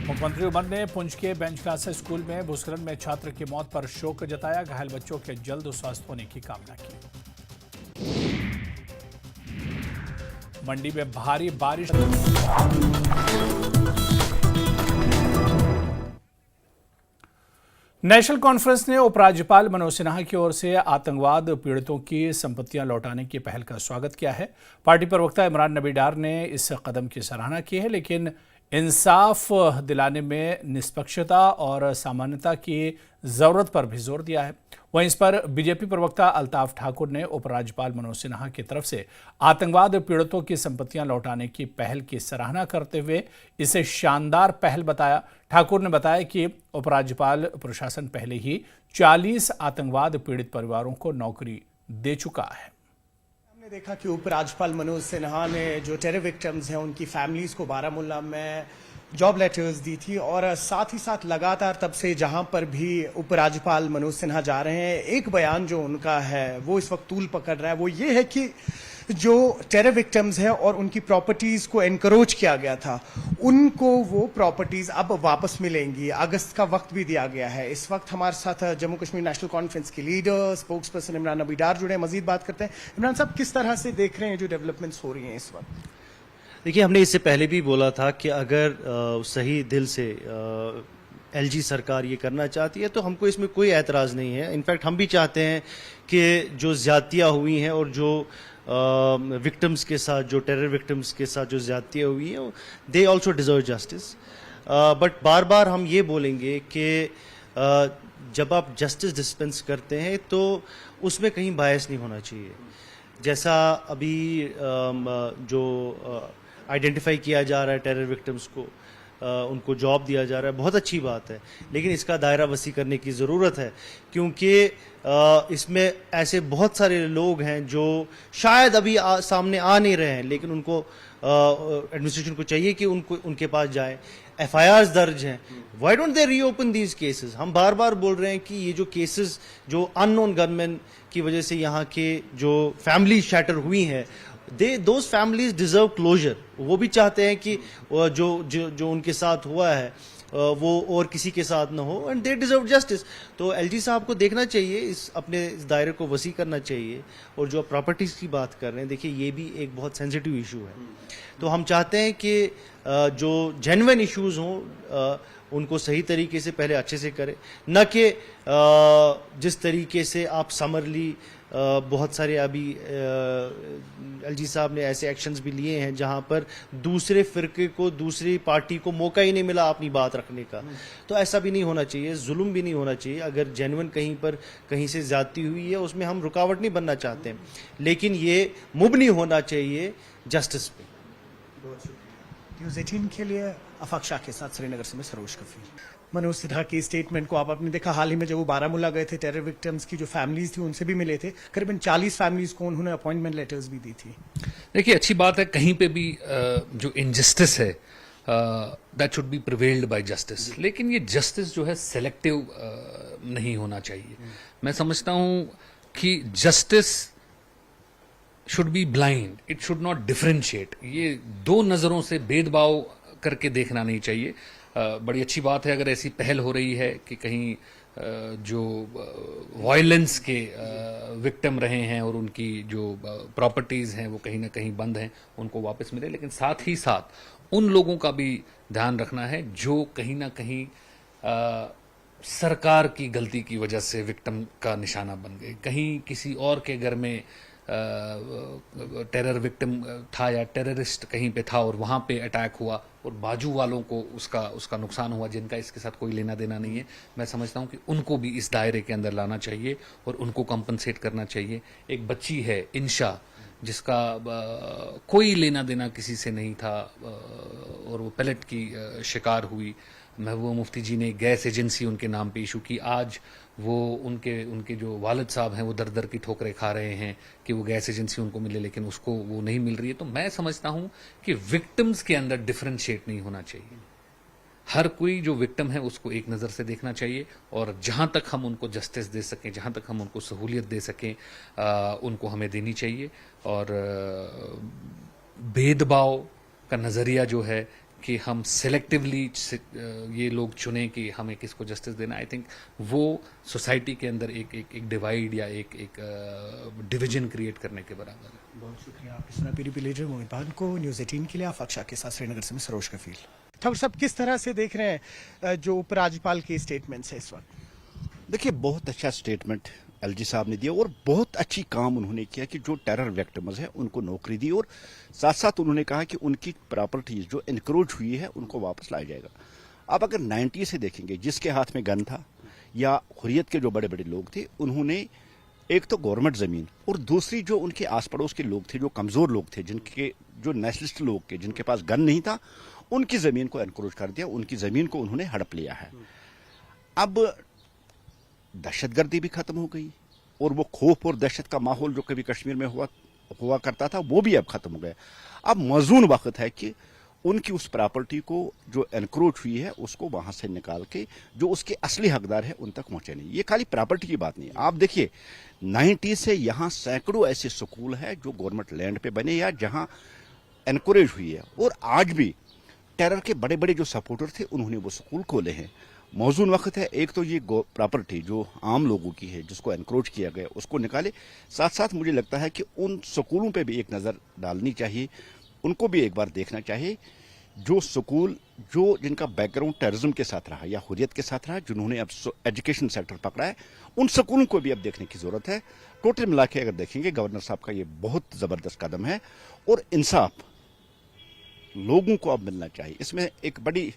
मुख्यमंत्री उमर ने पुंछ के बेंच क्रासा स्कूल में भूस्खलन में छात्र की मौत पर शोक जताया। घायल बच्चों के जल्द स्वस्थ होने की कामना की। मंडी में भारी बारिश। नेशनल कॉन्फ्रेंस ने उपराज्यपाल मनोज सिन्हा की ओर से आतंकवाद पीड़ितों की संपत्तियां लौटाने की पहल का स्वागत किया है। पार्टी प्रवक्ता इमरान नबी डार ने इस कदम की सराहना की है, लेकिन इंसाफ दिलाने में निष्पक्षता और सामान्यता की जरूरत पर भी जोर दिया है। वहीं इस पर बीजेपी प्रवक्ता अल्ताफ ठाकुर ने उपराज्यपाल मनोज सिन्हा की तरफ से आतंकवाद पीड़ितों की संपत्तियां लौटाने की पहल की सराहना करते हुए इसे शानदार पहल बताया। ठाकुर ने बताया कि उपराज्यपाल प्रशासन पहले ही 40 आतंकवाद पीड़ित परिवारों को नौकरी दे चुका है। हमने देखा कि उपराज्यपाल मनोज सिन्हा ने जो टेरर विक्टिम्स हैं उनकी फैमिलीज को बारामूला में जॉब लेटर्स दी थी और साथ ही साथ लगातार तब से जहां पर भी उपराज्यपाल मनोज सिन्हा जा रहे हैं, एक बयान जो उनका है वो इस वक्त तूल पकड़ रहा है, वो ये है कि जो टेरर विक्टिम्स हैं और उनकी प्रॉपर्टीज को एनकरेज किया गया था, उनको वो प्रॉपर्टीज अब वापस मिलेंगी। अगस्त का वक्त भी दिया गया है। इस वक्त हमारे साथ जम्मू कश्मीर नेशनल कॉन्फ्रेंस के लीडर स्पोक्स पर्सन इमरान नबी डार जुड़े हैं। मजीद बात करते हैं। इमरान साहब, किस तरह से देख रहे हैं जो डेवलपमेंट्स हो रही हैं इस वक्त? देखिए, हमने इससे पहले भी बोला था कि अगर सही दिल से एलजी सरकार ये करना चाहती है तो हमको इसमें कोई एतराज़ नहीं है। इनफैक्ट हम भी चाहते हैं कि जो ज़्यादतियाँ हुई हैं और जो विक्टिम्स के साथ, जो टेरर विक्टिम्स के साथ जो ज़्यादतियाँ हुई हैं, they also deserve justice. But बार बार हम ये बोलेंगे कि जब आप जस्टिस डिस्पेंस करते हैं तो उसमें कहीं बायस नहीं होना चाहिए। जैसा अभी जो आइडेंटिफाई किया जा रहा है टेरर विक्टिम्स को, उनको जॉब दिया जा रहा है, बहुत अच्छी बात है, लेकिन इसका दायरा वसी करने की ज़रूरत है, क्योंकि इसमें ऐसे बहुत सारे लोग हैं जो शायद अभी सामने आ नहीं रहे हैं, लेकिन उनको एडमिनिस्ट्रेशन को चाहिए कि उनके पास जाए। FIRs दर्ज हैं, why don't they reopen these cases? हम बार बार बोल रहे हैं कि ये जो केसेस जो अननोन गनमैन की वजह से यहाँ के जो फैमिली शैटर हुई हैं, दोज फैमिलीज डिजर्व क्लोजर। वो भी चाहते हैं कि जो उनके साथ हुआ है वो और किसी के साथ ना हो, एंड दे डिजर्व जस्टिस। तो एलजी साहब को देखना चाहिए, अपने इस दायरे को वसी करना चाहिए। और जो प्रॉपर्टीज की बात कर रहे हैं, देखिए ये भी एक बहुत सेंसिटिव इशू है। तो हम चाहते हैं कि जो जेन्युइन इश्यूज हों उनको सही तरीके से पहले अच्छे से करें, न कि जिस तरीके से आप समरली बहुत सारे अभी एलजी साहब ने ऐसे एक्शंस भी लिए हैं जहां पर दूसरे फिरके को, दूसरी पार्टी को मौका ही नहीं मिला अपनी बात रखने का। तो ऐसा भी नहीं होना चाहिए, जुल्म भी नहीं होना चाहिए। अगर जेन्युइन कहीं से ज्यादती हुई है उसमें हम रुकावट नहीं बनना चाहते, लेकिन ये मुबनी होना चाहिए जस्टिस पे। न्यूज़ 18 के लिए अफाक शाह के साथ श्रीनगर से मैं सरोज कफी। मनोज सिन्हा की स्टेटमेंट को आपने देखा, हाल ही में जब वो बारामूला गए थे, टेरर विक्टिम्स की जो फैमिलीज थी उनसे भी मिले थे। करीबन 40 फैमिलीज को उन्होंने अपॉइंटमेंट लेटर्स भी दी थी। देखिए, अच्छी बात है, कहीं पे भी जो इनजस्टिस है that should be prevailed bye justice, लेकिन ये जस्टिस जो है सेलेक्टिव नहीं होना चाहिए। मैं समझता हूं कि justice should be blind, it should not differentiate. ये दो नजरों से भेदभाव करके देखना नहीं चाहिए। बड़ी अच्छी बात है अगर ऐसी पहल हो रही है कि कहीं जो वायलेंस के विक्टिम रहे हैं और उनकी जो प्रॉपर्टीज हैं वो कहीं ना कहीं बंद हैं, उनको वापस मिले। लेकिन साथ ही साथ उन लोगों का भी ध्यान रखना है जो कहीं ना कहीं सरकार की गलती की वजह से विक्टिम का निशाना बन गए, कहीं किसी और के घर में टेरर विक्टिम था या टेररिस्ट कहीं पे था और वहाँ पे अटैक हुआ और बाजू वालों को उसका नुकसान हुआ जिनका इसके साथ कोई लेना देना नहीं है, मैं समझता हूँ कि उनको भी इस दायरे के अंदर लाना चाहिए और उनको कंपनसेट करना चाहिए। एक बच्ची है इंशा, जिसका कोई लेना देना किसी से नहीं था और वो पैलेट की शिकार हुई। महबूबा मुफ्ती जी ने गैस एजेंसी उनके नाम पे इशू की। आज वो उनके जो वालिद साहब हैं वो दर दर की ठोकरें खा रहे हैं कि वो गैस एजेंसी उनको मिले, लेकिन उसको वो नहीं मिल रही है। तो मैं समझता हूं कि विक्टिम्स के अंदर डिफरेंशिएट नहीं होना चाहिए। हर कोई जो विक्टिम है उसको एक नज़र से देखना चाहिए और जहां तक हम उनको जस्टिस दे सकें, जहां तक हम उनको सहूलियत दे सकें, उनको हमें देनी चाहिए। और भेदभाव का नज़रिया जो है कि हम सेलेक्टिवली ये लोग चुने कि हमें किसको जस्टिस देना, आई थिंक वो सोसाइटी के अंदर एक डिवाइड या एक डिवीजन क्रिएट करने के बराबर है। बहुत शुक्रिया आपकी सुना पीडीपी लीडर मोहित पान को। न्यूज़ 18 के लिए आफाक शाह के साथ श्रीनगर से मैं सरोज कफील। ठाकुर साहब, किस तरह से देख रहे हैं जो उपराज्यपाल के स्टेटमेंट्स है इस वक्त? देखिए, बहुत अच्छा स्टेटमेंट एलजी साहब ने दिया और बहुत अच्छी काम उन्होंने किया कि जो टेरर विक्टिम्स हैं उनको नौकरी दी और साथ साथ उन्होंने कहा कि उनकी प्रॉपर्टीज जो इनक्रोच हुई है उनको वापस लाया जाएगा। अब अगर 90 से देखेंगे, जिसके हाथ में गन था या हुर्रियत के जो बड़े बड़े लोग थे, उन्होंने एक तो गवर्नमेंट ज़मीन और दूसरी जो उनके आस पड़ोस के लोग थे, जो कमज़ोर लोग थे, जिनके जो नेशनलिस्ट लोग थे, जिनके पास गन नहीं था, उनकी ज़मीन को एनक्रोच कर दिया, उनकी ज़मीन को उन्होंने हड़प लिया है। अब दहशतगर्दी भी खत्म हो गई और वो खौफ और दहशत का माहौल जो कभी कश्मीर में हुआ करता था वो भी अब खत्म हो गया। अब मौजून वक्त है कि उनकी उस प्रॉपर्टी को जो एनक्रोच हुई है उसको वहां से निकाल के जो उसके असली हकदार है उन तक पहुंचे नहीं। ये खाली प्रॉपर्टी की बात नहीं, आप देखिए 90 से यहाँ सैकड़ों ऐसे स्कूल है जो गवर्नमेंट लैंड पे बने या जहां एनकरेज हुई है और आज भी टेरर के बड़े बड़े जो सपोर्टर थे उन्होंने वो स्कूल खोले हैं। मौजूद वक्त है एक तो ये प्रॉपर्टी जो आम लोगों की है जिसको एनक्रोच किया गया उसको निकाले, साथ साथ मुझे लगता है कि उन स्कूलों पे भी एक नज़र डालनी चाहिए, उनको भी एक बार देखना चाहिए जो स्कूल जो जिनका बैकग्राउंड टेररिज्म के साथ रहा या हुर्रियत के साथ रहा, जिन्होंने अब एजुकेशन सेक्टर पकड़ा है, उन स्कूलों को भी अब देखने की जरूरत है। टोटल मिला के अगर देखेंगे गवर्नर साहब का ये बहुत ज़बरदस्त कदम है और इंसाफ लोगों को अब मिलना चाहिए। इसमें एक बड़ी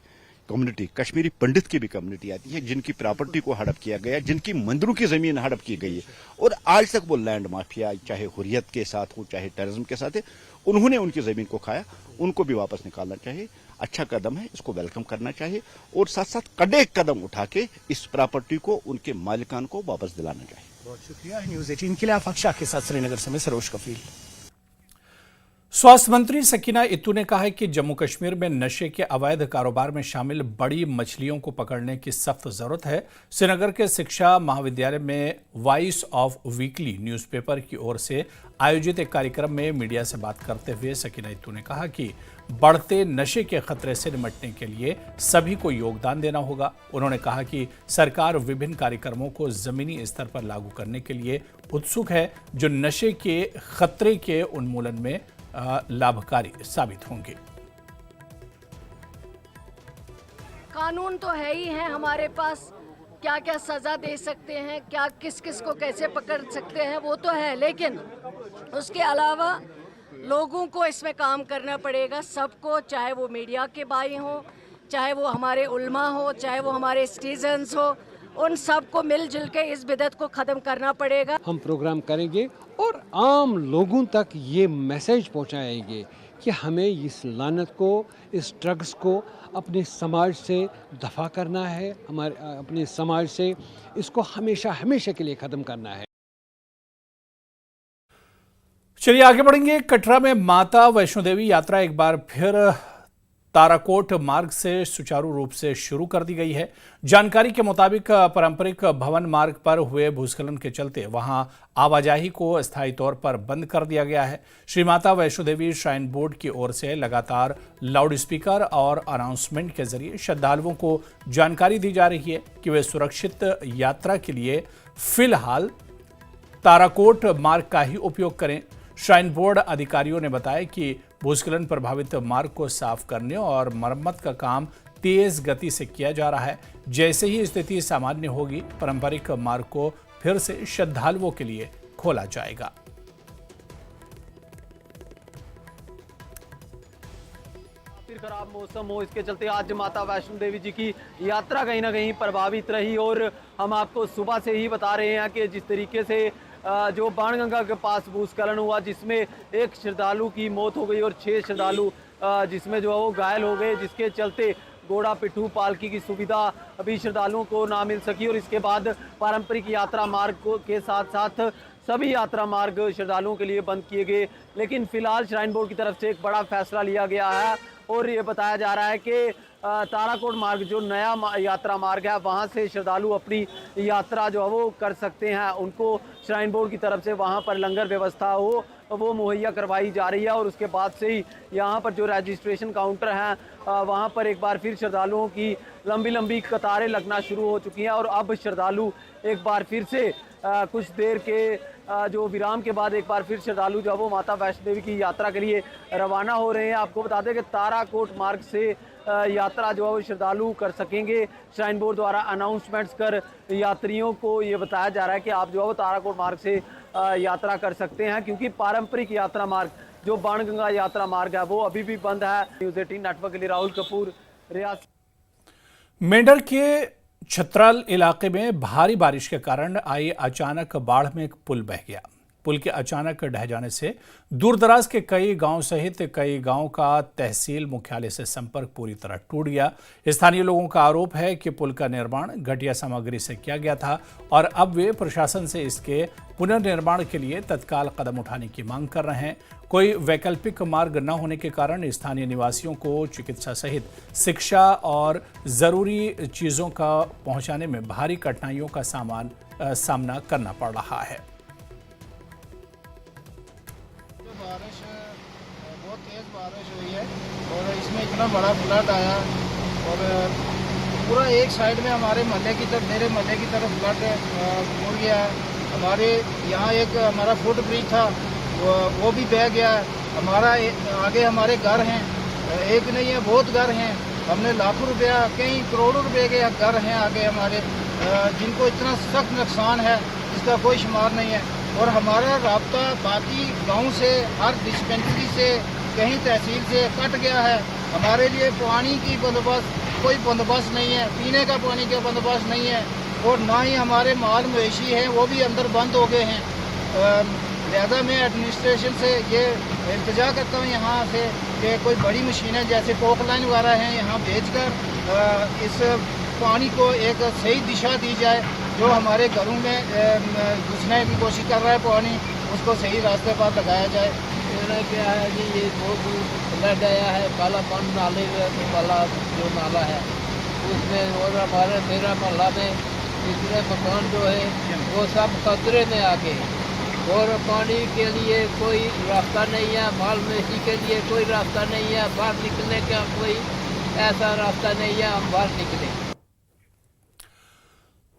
कम्युनिटी, कश्मीरी पंडित की भी कम्युनिटी आती है जिनकी प्रॉपर्टी को हड़प किया गया, जिनकी मंदिरों की जमीन हड़प की गई है और आज तक वो लैंड माफिया चाहे हुर्रियत के साथ हो चाहे टेररिज्म के साथ है, उन्होंने उनकी जमीन को खाया, उनको भी वापस निकालना चाहिए। अच्छा कदम है, इसको वेलकम करना चाहिए और साथ साथ कड़े कदम उठा के इस प्रॉपर्टी को उनके मालिकान को वापस दिलाना चाहिए। बहुत शुक्रिया। न्यूज़ 18 के लिए आफाक शाह के साथ श्रीनगर से मैं सरोज कफील। स्वास्थ्य मंत्री सकीना इत्तू ने कहा है कि जम्मू कश्मीर में नशे के अवैध कारोबार में शामिल बड़ी मछलियों को पकड़ने की सख्त जरूरत है। श्रीनगर के शिक्षा महाविद्यालय में वॉइस ऑफ वीकली न्यूज़पेपर की ओर से आयोजित एक कार्यक्रम में मीडिया से बात करते हुए सकीना इत्तू ने कहा कि बढ़ते नशे के खतरे से निपटने के लिए सभी को योगदान देना होगा। उन्होंने कहा कि सरकार विभिन्न कार्यक्रमों को जमीनी स्तर पर लागू करने के लिए उत्सुक है जो नशे के खतरे के उन्मूलन में लाभकारी साबित होंगे। कानून तो है ही है हमारे पास, क्या क्या सजा दे सकते हैं, क्या किस किस को कैसे पकड़ सकते हैं वो तो है, लेकिन उसके अलावा लोगों को इसमें काम करना पड़ेगा, सबको, चाहे वो मीडिया के भाई हो, चाहे वो हमारे उल्मा हो, चाहे वो हमारे सिटीजन्स हो, उन सबको मिलजुल के इस बिदत को ख़त्म करना पड़ेगा। हम प्रोग्राम करेंगे और आम लोगों तक ये मैसेज पहुंचाएंगे कि हमें इस लानत को, इस ड्रग्स को अपने समाज से दफा करना है, हमारे अपने समाज से इसको हमेशा हमेशा के लिए ख़त्म करना है। चलिए आगे बढ़ेंगे। कटरा में माता वैष्णो देवी यात्रा एक बार फिर ताराकोट मार्ग से सुचारू रूप से शुरू कर दी गई है। जानकारी के मुताबिक पारंपरिक भवन मार्ग पर हुए भूस्खलन के चलते वहां आवाजाही को अस्थायी तौर पर बंद कर दिया गया है। श्री माता वैष्णो देवी श्राइन बोर्ड की ओर से लगातार लाउड स्पीकर और अनाउंसमेंट के जरिए श्रद्धालुओं को जानकारी दी जा रही है कि वे सुरक्षित यात्रा के लिए फिलहाल ताराकोट मार्ग का ही उपयोग करें। श्राइन बोर्ड अधिकारियों ने बताया कि भूस्खलन प्रभावित मार्ग को साफ करने और मरम्मत का काम तेज गति से किया जा रहा है। जैसे ही स्थिति सामान्य होगी, पारंपरिक मार्ग को फिर से श्रद्धालुओं के लिए खोला जाएगा। खराब मौसम हो, इसके चलते आज माता वैष्णो देवी जी की यात्रा कहीं ना कहीं प्रभावित रही। और हम आपको सुबह से ही बता रहे हैं कि जिस तरीके से जो बाणगंगा के पास भूस्खलन हुआ, जिसमें एक श्रद्धालु की मौत हो गई और 6 श्रद्धालु जिसमें जो है वो घायल हो गए, जिसके चलते घोड़ा पिट्ठू पालकी की सुविधा अभी श्रद्धालुओं को ना मिल सकी। और इसके बाद पारंपरिक यात्रा मार्ग के साथ साथ सभी यात्रा मार्ग श्रद्धालुओं के लिए बंद किए गए। लेकिन फिलहाल श्राइन बोर्ड की तरफ से एक बड़ा फैसला लिया गया है और ये बताया जा रहा है कि ताराकोट मार्ग जो नया यात्रा मार्ग है, वहाँ से श्रद्धालु अपनी यात्रा जो है वो कर सकते हैं। उनको श्राइन बोर्ड की तरफ से वहाँ पर लंगर व्यवस्था हो वो मुहैया करवाई जा रही है। और उसके बाद से ही यहाँ पर जो रजिस्ट्रेशन काउंटर हैं वहाँ पर एक बार फिर श्रद्धालुओं की लंबी लंबी कतारें लगना शुरू हो चुकी हैं। और अब श्रद्धालु एक बार फिर से कुछ देर के जो विराम के बाद एक बार फिर श्रद्धालु जो वो माता वैष्णो देवी की यात्रा के लिए रवाना हो रहे हैं। आपको बता दें कि ताराकोट मार्ग से यात्रा जो है वो श्रद्धालु कर सकेंगे। श्राइन बोर्ड द्वारा अनाउंसमेंट्स कर यात्रियों को ये बताया जा रहा है कि आप जो है वो ताराकोट मार्ग से यात्रा कर सकते हैं, क्योंकि पारंपरिक यात्रा मार्ग जो बाणगंगा यात्रा मार्ग है वो अभी भी बंद है। न्यूज़ 18 नेटवर्क के लिए राहुल कपूर, रियासी। मेंढर के छतराल इलाके में भारी बारिश के कारण आई अचानक बाढ़ में एक पुल बह गया। पुल के अचानक ढह जाने से दूरदराज के कई गांव सहित कई गांव का तहसील मुख्यालय से संपर्क पूरी तरह टूट गया। स्थानीय लोगों का आरोप है कि पुल का निर्माण घटिया सामग्री से किया गया था और अब वे प्रशासन से इसके पुनर्निर्माण के लिए तत्काल कदम उठाने की मांग कर रहे हैं। कोई वैकल्पिक मार्ग न होने के कारण स्थानीय निवासियों को चिकित्सा सहित शिक्षा और जरूरी चीजों का पहुंचाने में भारी कठिनाइयों का सामना करना पड़ रहा है। बारिश बहुत तेज़ बारिश हुई है और इसमें इतना बड़ा फ्लड आया और पूरा एक साइड में हमारे महल्ले की तरफ, मेरे महल्ले की तरफ फ्लड हो गया। हमारे यहाँ एक हमारा फुट ब्रिज था वो भी बह गया। हमारा आगे हमारे घर हैं, एक नहीं है बहुत घर हैं। हमने लाखों रुपया, कई करोड़ों रुपए के घर हैं आगे हमारे, जिनको इतना सख्त नुकसान है जिसका कोई शुमार नहीं है। और हमारा राब्ता बाकी गांव से, हर डिस्पेंसरी से, कहीं तहसील से कट गया है। हमारे लिए पानी की बंदोबस्त कोई बंदोबस्त नहीं है, पीने का पानी का बंदोबस्त नहीं है और ना ही हमारे माल मवेशी हैं वो भी अंदर बंद हो गए हैं। लिहाजा मैं एडमिनिस्ट्रेशन से ये इल्तिजा करता हूँ यहाँ से कि कोई बड़ी मशीनें जैसे पोकलाइन वगैरह हैं यहाँ भेजकर इस पानी को एक सही दिशा दी जाए। जो हमारे घरों में घुसने की कोशिश कर रहा है पानी, उसको सही रास्ते पर लगाया जाए। कहना क्या है कि ये बहुत फ्लड आया है, कालापन नाले वाला जो नाला है उसमें, और हमारे मेरा मोहल्ला में तीसरे मकान जो है वो सब खतरे में आ गए और पानी के लिए कोई रास्ता नहीं है, माल मवेशी के लिए कोई रास्ता नहीं है, बाहर निकलने का कोई ऐसा रास्ता नहीं है हम बाहर निकले।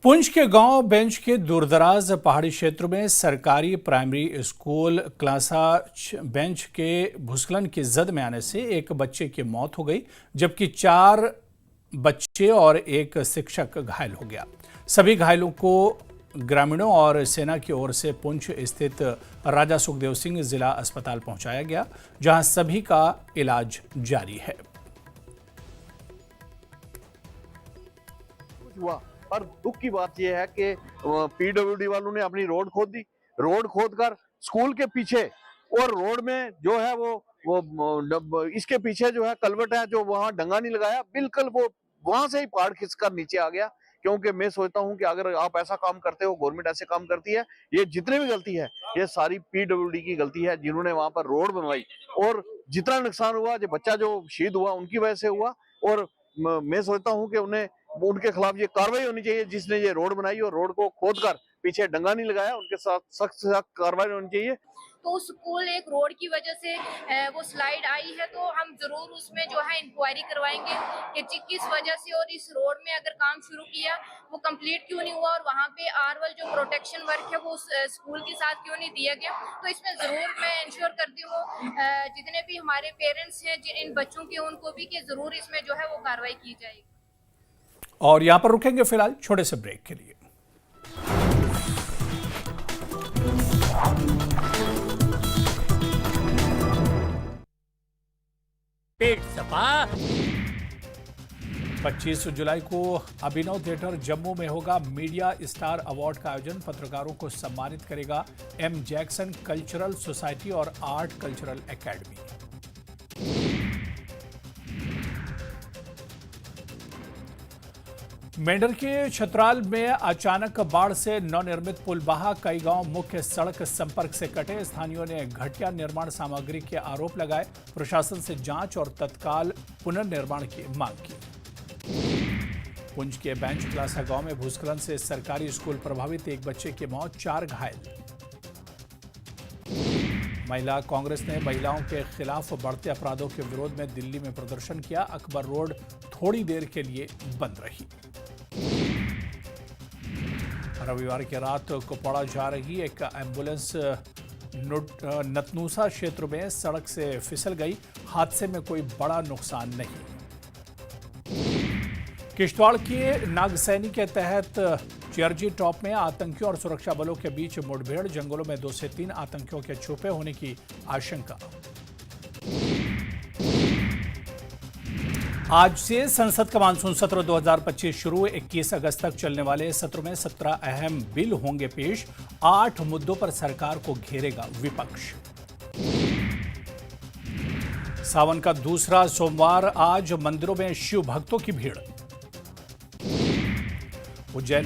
पुंछ के गांव बेंच के दूरदराज पहाड़ी क्षेत्र में सरकारी प्राइमरी स्कूल क्लासा बेंच के भूस्खलन की जद में आने से एक बच्चे की मौत हो गई, जबकि 4 बच्चे और एक शिक्षक घायल हो गया। सभी घायलों को ग्रामीणों और सेना की ओर से पुंछ स्थित राजा सुखदेव सिंह जिला अस्पताल पहुंचाया गया, जहां सभी का इलाज जारी है। और दुख की बात यह है कि पीडब्ल्यूडी वालों ने अपनी रोड खोद दी, रोड खोदकर स्कूल के पीछे और रोड में जो है वो इसके पीछे जो है कलवट है, जो वहां डंगा नहीं लगाया, बिल्कुल वो वहां से ही पहाड़ खिंचकर नीचे आ गया। क्योंकि मैं सोचता हूं कि अगर आप ऐसा काम करते हो, गवर्नमेंट ऐसे काम करती है, ये जितने भी गलती है ये सारी पीडब्ल्यूडी की गलती है, जिन्होंने वहां पर रोड बनवाई और जितना नुकसान हुआ, जो बच्चा जो शहीद हुआ उनकी वजह से हुआ। और मैं सोचता हूं कि उनके खिलाफ ये कार्रवाई होनी चाहिए, जिसने ये रोड बनाई और रोड को खोदकर पीछे डंगा नहीं लगाया, उनके साथ सख्त से सख्त कार्रवाई होनी चाहिए। तो स्कूल एक रोड की वजह से वो स्लाइड आई है, तो हम जरूर उसमें जो है इंक्वायरी करवाएंगे कि किस वजह से, और इस रोड में अगर काम शुरू किया वो कंप्लीट क्यों नहीं हुआ और वहाँ पे आरवल जो प्रोटेक्शन वर्क है वो स्कूल के साथ क्यों नहीं दिया गया। तो इसमें जरूर मैं इंश्योर करती हूँ जितने भी हमारे पेरेंट्स हैं इन बच्चों के, उनको भी कि जरूर इसमें जो है वो कार्रवाई की जाएगी। और यहां पर रुकेंगे फिलहाल छोटे से ब्रेक के लिए। पेट सपा। 25 जुलाई को अभिनव थिएटर जम्मू में होगा मीडिया स्टार अवार्ड का आयोजन। पत्रकारों को सम्मानित करेगा एम जैक्सन कल्चरल सोसाइटी और आर्ट कल्चरल एकेडमी। मेंढर के छतराल में अचानक बाढ़ से नवनिर्मित पुल बहा, कई गांव मुख्य सड़क संपर्क से कटे। स्थानियों ने घटिया निर्माण सामग्री के आरोप लगाए, प्रशासन से जांच और तत्काल पुनर्निर्माण की मांग की। पुंछ के बेंच प्लासा गांव में भूस्खलन से सरकारी स्कूल प्रभावित, एक बच्चे की मौत, 4 घायल। महिला कांग्रेस ने महिलाओं के खिलाफ बढ़ते अपराधों के विरोध में दिल्ली में प्रदर्शन किया। अकबर रोड थोड़ी देर के लिए बंद रही। रविवार की रात कुपवाड़ा जा रही एक एम्बुलेंस नतनूसा क्षेत्र में सड़क से फिसल गई। हादसे में कोई बड़ा नुकसान नहीं। किश्तवाड़ के नागसैनी के तहत चेरजी टॉप में आतंकियों और सुरक्षा बलों के बीच मुठभेड़, जंगलों में 2 से 3 आतंकियों के छुपे होने की आशंका। आज से संसद का मानसून सत्र 2025 शुरू। 21 अगस्त तक चलने वाले सत्र में 17 अहम बिल होंगे पेश। 8 मुद्दों पर सरकार को घेरेगा विपक्ष। सावन का दूसरा सोमवार, आज मंदिरों में शिव भक्तों की भीड़। उज्जैन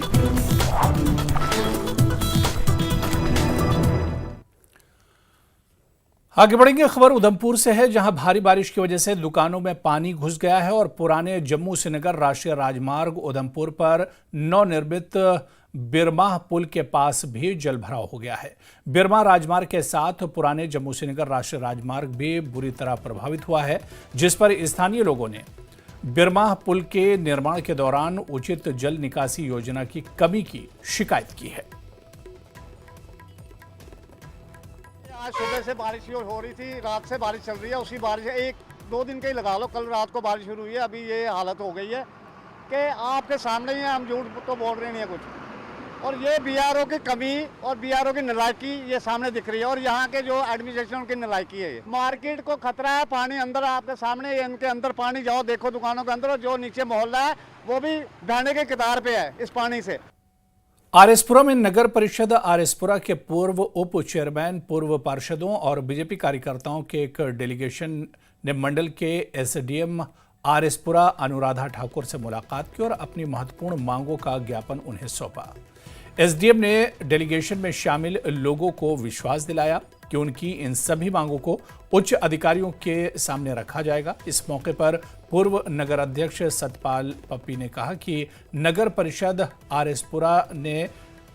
आगे बढ़ेंगे, खबर उधमपुर से है, जहां भारी बारिश की वजह से दुकानों में पानी घुस गया है और पुराने जम्मू श्रीनगर राष्ट्रीय राजमार्ग उधमपुर पर नवनिर्मित बिरमाह पुल के पास भी जलभराव हो गया है। बिरमाह राजमार्ग के साथ पुराने जम्मू श्रीनगर राष्ट्रीय राजमार्ग भी बुरी तरह प्रभावित हुआ है, जिस पर स्थानीय लोगों ने बिरमाह पुल के निर्माण के दौरान उचित जल निकासी योजना की कमी की शिकायत की है। आज सुबह से बारिश हो रही थी, रात से बारिश चल रही है। उसी बारिश 1-2 दिन का ही लगा लो, कल रात को बारिश शुरू हुई है। अभी ये हालत हो गई है कि आपके सामने ही है, हम झूठ तो बोल रहे नहीं है कुछ। और ये बीआरओ की कमी और बीआरओ की नालायकी ये सामने दिख रही है, और यहाँ के जो एडमिनिस्ट्रेशन की नालायकी है। मार्केट को खतरा है, पानी अंदर आपके सामने, इनके अंदर पानी जाओ देखो दुकानों के अंदर, जो नीचे मोहल्ला है वो भी बहने के किनारे पे है इस पानी से। आरएसपुरा में नगर परिषद आरएसपुरा के पूर्व उप चेयरमैन, पूर्व पार्षदों और बीजेपी कार्यकर्ताओं के एक डेलीगेशन ने मंडल के एसडीएम आरएसपुरा अनुराधा ठाकुर से मुलाकात की और अपनी महत्वपूर्ण मांगों का ज्ञापन उन्हें सौंपा। एसडीएम ने डेलीगेशन में शामिल लोगों को विश्वास दिलाया कि उनकी इन सभी मांगों को उच्च अधिकारियों के सामने रखा जाएगा। इस मौके पर पूर्व नगर अध्यक्ष सतपाल पप्पी ने कहा कि नगर परिषद आरएसपुरा ने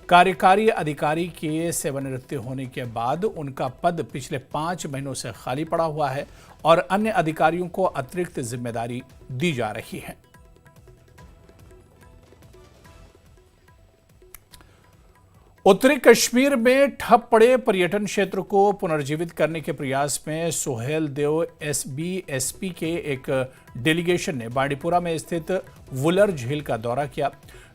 कार्यकारी अधिकारी के सेवानिवृत्त होने के बाद उनका पद पिछले 5 महीनों से खाली पड़ा हुआ है और अन्य अधिकारियों को अतिरिक्त जिम्मेदारी दी जा रही है। उत्तरी कश्मीर में ठप पड़े पर्यटन क्षेत्र को पुनर्जीवित करने के प्रयास में सोहेल देव एसबीएसपी के एक डेलीगेशन ने बांडीपुरा में स्थित वुलर झील का दौरा किया।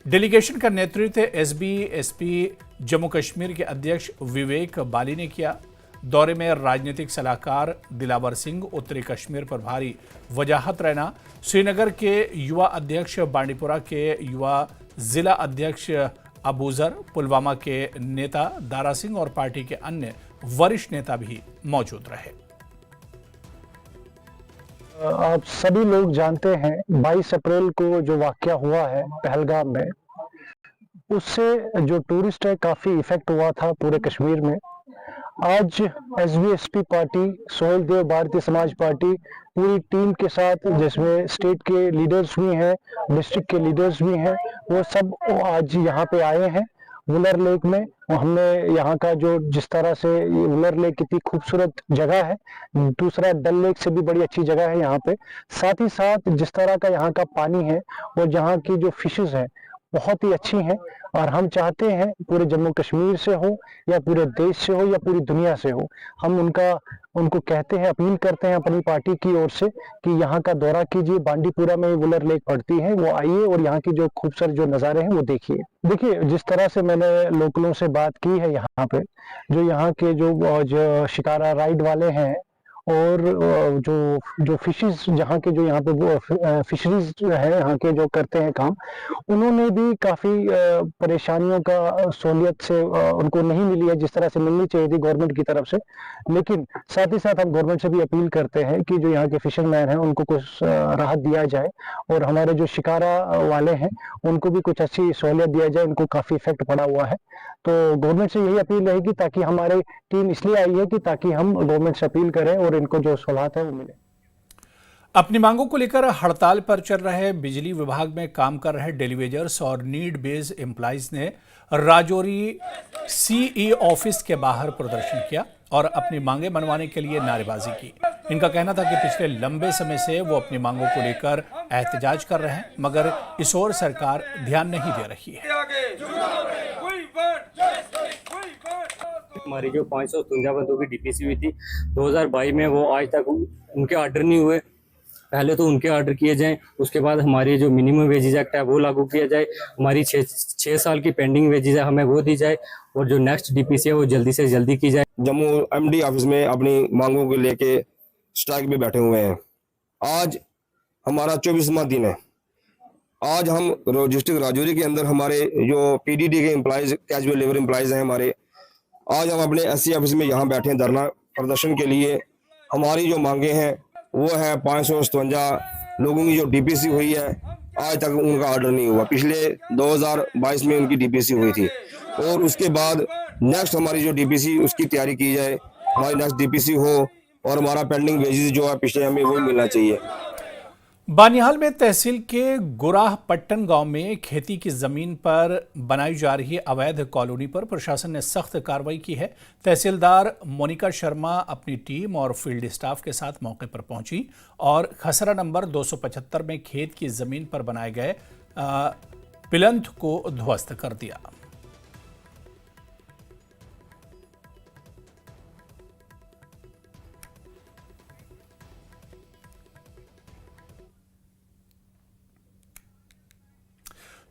डेलीगेशन का नेतृत्व एसबीएसपी जम्मू कश्मीर के अध्यक्ष विवेक बाली ने किया। दौरे में राजनीतिक सलाहकार दिलावर सिंह, उत्तरी कश्मीर पर भारी वजाहत रैना, श्रीनगर के युवा अध्यक्ष, बांडीपुरा के युवा जिला अध्यक्ष अबूजर, पुलवामा के नेता दारा सिंह और पार्टी के अन्य वरिष्ठ नेता भी मौजूद रहे। आप सभी लोग जानते हैं 22 अप्रैल को जो वाकया हुआ है पहलगाम में, उससे जो टूरिस्ट है काफी इफेक्ट हुआ था पूरे कश्मीर में। आज एसबीएसपी पार्टी, सोहेल देव भारतीय समाज पार्टी पूरी टीम के साथ, जिसमें स्टेट के लीडर्स भी हैं, डिस्ट्रिक्ट के लीडर्स भी हैं, वो सब आज यहाँ पे आए हैं वुलर लेक में। हमने यहाँ का जो जिस तरह से ये वुलर लेक कितनी खूबसूरत जगह है, दूसरा डल लेक से भी बड़ी अच्छी जगह है यहाँ पे। साथ ही साथ जिस तरह का यहाँ का पानी है और यहाँ की जो फिशेस हैं बहुत ही अच्छी हैं, और हम चाहते हैं पूरे जम्मू कश्मीर से हो या पूरे देश से हो या पूरी दुनिया से हो, हम उनको कहते हैं, अपील करते हैं अपनी पार्टी की ओर से कि यहाँ का दौरा कीजिए। बांडीपुरा में वुलर लेक पड़ती है, वो आइए और यहाँ की जो खूबसूरत जो नज़ारे हैं वो देखिए। देखिए, जिस तरह से मैंने लोकलों से बात की है यहाँ पे, जो यहाँ के जो शिकारा राइड वाले हैं और जो फिशेस जहाँ के जो यहाँ पे फिशरीज है यहाँ के जो करते हैं काम, उन्होंने भी काफ़ी परेशानियों का सहूलियत से उनको नहीं मिली है जिस तरह से मिलनी चाहिए थी गवर्नमेंट की तरफ से। लेकिन साथ ही साथ हम गवर्नमेंट से भी अपील करते हैं कि जो यहाँ के फिशरमैन हैं उनको कुछ राहत दिया जाए और हमारे जो शिकारा वाले हैं उनको भी कुछ अच्छी सहूलियत दिया जाए। इनको काफ़ी इफेक्ट पड़ा हुआ है, तो गवर्नमेंट से यही अपील रहेगी, ताकि हमारी टीम इसलिए आई है कि ताकि हम गवर्नमेंट से अपील करें और इनको जो सहूलत है वो मिले। अपनी मांगों को लेकर हड़ताल पर चल रहे बिजली विभाग में काम कर रहे डेलीवेजर्स और नीड बेस्ड एम्प्लॉइज ने राजौरी सीई ऑफिस के बाहर प्रदर्शन किया और अपनी मांगें मनवाने के लिए नारेबाजी की। इनका कहना था कि पिछले लंबे समय से वो अपनी मांगों को लेकर एहतजाज कर रहे हैं, मगर इस ओर सरकार ध्यान नहीं दे रही है। हमारी जो 553 बंदों की डीपीसी हुई थी 2022 में, वो आज तक उनके ऑर्डर नहीं हुए। पहले तो उनके ऑर्डर किए जाएं, उसके बाद हमारी जो मिनिमम वेजेज एक्ट है वो लागू किया जाए, हमारी 6 साल की पेंडिंग वेजेज है हमें वो दी जाए, और जो नेक्स्ट डीपीसी है वो जल्दी से जल्दी की जाए। जम्मू एमडी ऑफिस में अपनी मांगों को लेके स्ट्राइक में बैठे हुए हैं। आज हमारा 24वां दिन है। आज हम डिस्ट्रिक्ट राजौरी के अंदर हमारे जो पीडीडी के एम्प्लॉयज, कैजुअल लेबर एम्प्लॉयज हैं हमारे, आज हम अपने एससी ऑफिस में यहाँ बैठे हैं धरना प्रदर्शन के लिए। हमारी जो मांगे हैं वो है 557 लोगों की जो डीपीसी हुई है, आज तक उनका ऑर्डर नहीं हुआ। पिछले 2022 में उनकी डीपीसी हुई थी, और उसके बाद नेक्स्ट हमारी जो डीपीसी उसकी तैयारी की जाए, हमारी नेक्स्ट डीपीसी हो और हमारा पेंडिंग वेजेस जो है पिछले हमें वो मिलना चाहिए। बानिहाल में तहसील के गुराह पट्टन गांव में खेती की जमीन पर बनाई जा रही अवैध कॉलोनी पर प्रशासन ने सख्त कार्रवाई की है। तहसीलदार मोनिका शर्मा अपनी टीम और फील्ड स्टाफ के साथ मौके पर पहुंची और खसरा नंबर 275 में खेत की जमीन पर बनाए गए पिलंथ को ध्वस्त कर दिया।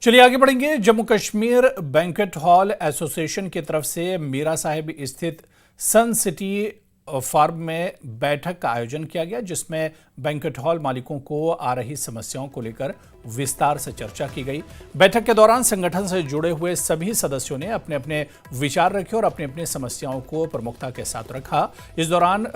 चलिए आगे बढ़ेंगे। Jammu Kashmir banquet hall association की तरफ से मीरा साहिब स्थित सन सिटी फार्म में बैठक का आयोजन किया गया, जिसमें बैंक्वेट हॉल मालिकों को आ रही समस्याओं को लेकर विस्तार से चर्चा की गई। बैठक के दौरान संगठन से जुड़े हुए सभी सदस्यों ने अपने अपने विचार रखे और अपनी अपनी समस्याओं को प्रमुखता के साथ रखा। इस दौरान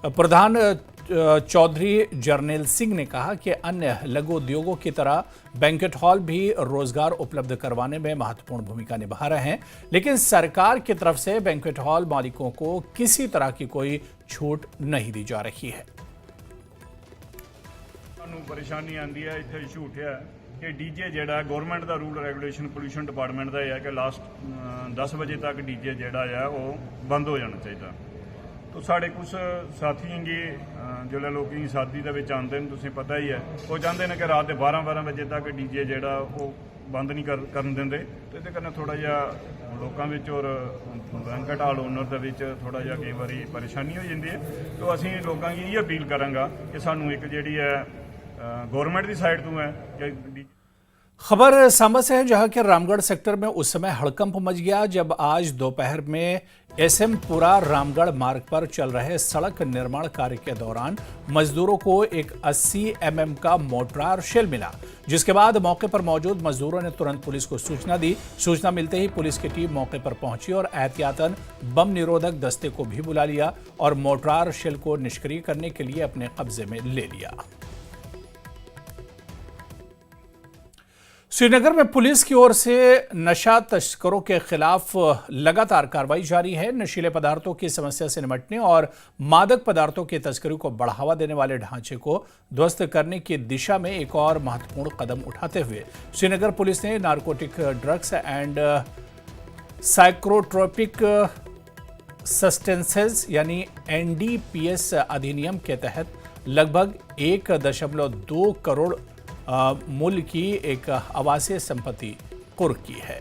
प्रधान चौधरी जर्नैल सिंह ने कहा कि अन्य लघु उद्योगों की तरह बैंक्वेट हॉल भी रोजगार उपलब्ध करवाने में महत्वपूर्ण भूमिका निभा रहे हैं, लेकिन सरकार की तरफ से बैंक्वेट हॉल मालिकों को किसी तरह की कोई छूट नहीं दी जा रही है। परेशानी आती है, इतने झूठ है कि डीजे जेड़ा गवर्नमेंट का रूल रेगुलेशन पोल्यूशन डिपार्टमेंट का है कि लास्ट 10 बजे तक डीजे जेड़ा है वो बंद हो जाना चाहिए। तो साढ़े कुछ साथी हैं जो लोग शादी के आते हैं, तुझे पता ही है, वो चाहते हैं कि रात के 12 बजे तक डीजे जेड़ा वो बंद नहीं करन देंगे। तो ये करना थोड़ा जिहा लोगों में और बैंक्वेट हॉल ओनर के थोड़ा जिहा कई बार परेशानी हो जाती है। तो असी लोगों की ये अपील करांगा कि सानू एक जी है गवर्नमेंट की साइड तो है कि खबर सांबा से है, जहां के रामगढ़ सेक्टर में उस समय हड़कंप मच गया जब आज दोपहर में एसएमपुरा रामगढ़ मार्ग पर चल रहे सड़क निर्माण कार्य के दौरान मजदूरों को एक 80 mm का मोर्टार शेल मिला, जिसके बाद मौके पर मौजूद मजदूरों ने तुरंत पुलिस को सूचना दी। सूचना मिलते ही पुलिस की टीम मौके पर पहुंची और एहतियातन बम निरोधक दस्ते को भी बुला लिया और मोर्टार शेल को निष्क्रिय करने के लिए अपने कब्जे में ले लिया। श्रीनगर में पुलिस की ओर से नशा तस्करों के खिलाफ लगातार कार्रवाई जारी है। नशीले पदार्थों की समस्या से निपटने और मादक पदार्थों की तस्करी को बढ़ावा देने वाले ढांचे को ध्वस्त करने की दिशा में एक और महत्वपूर्ण कदम उठाते हुए श्रीनगर पुलिस ने narcotic drugs and psychotropic substances यानी NDPS अधिनियम के तहत लगभग 1.2 करोड़ मूल्य की एक आवासीय संपत्ति कुर्क की है।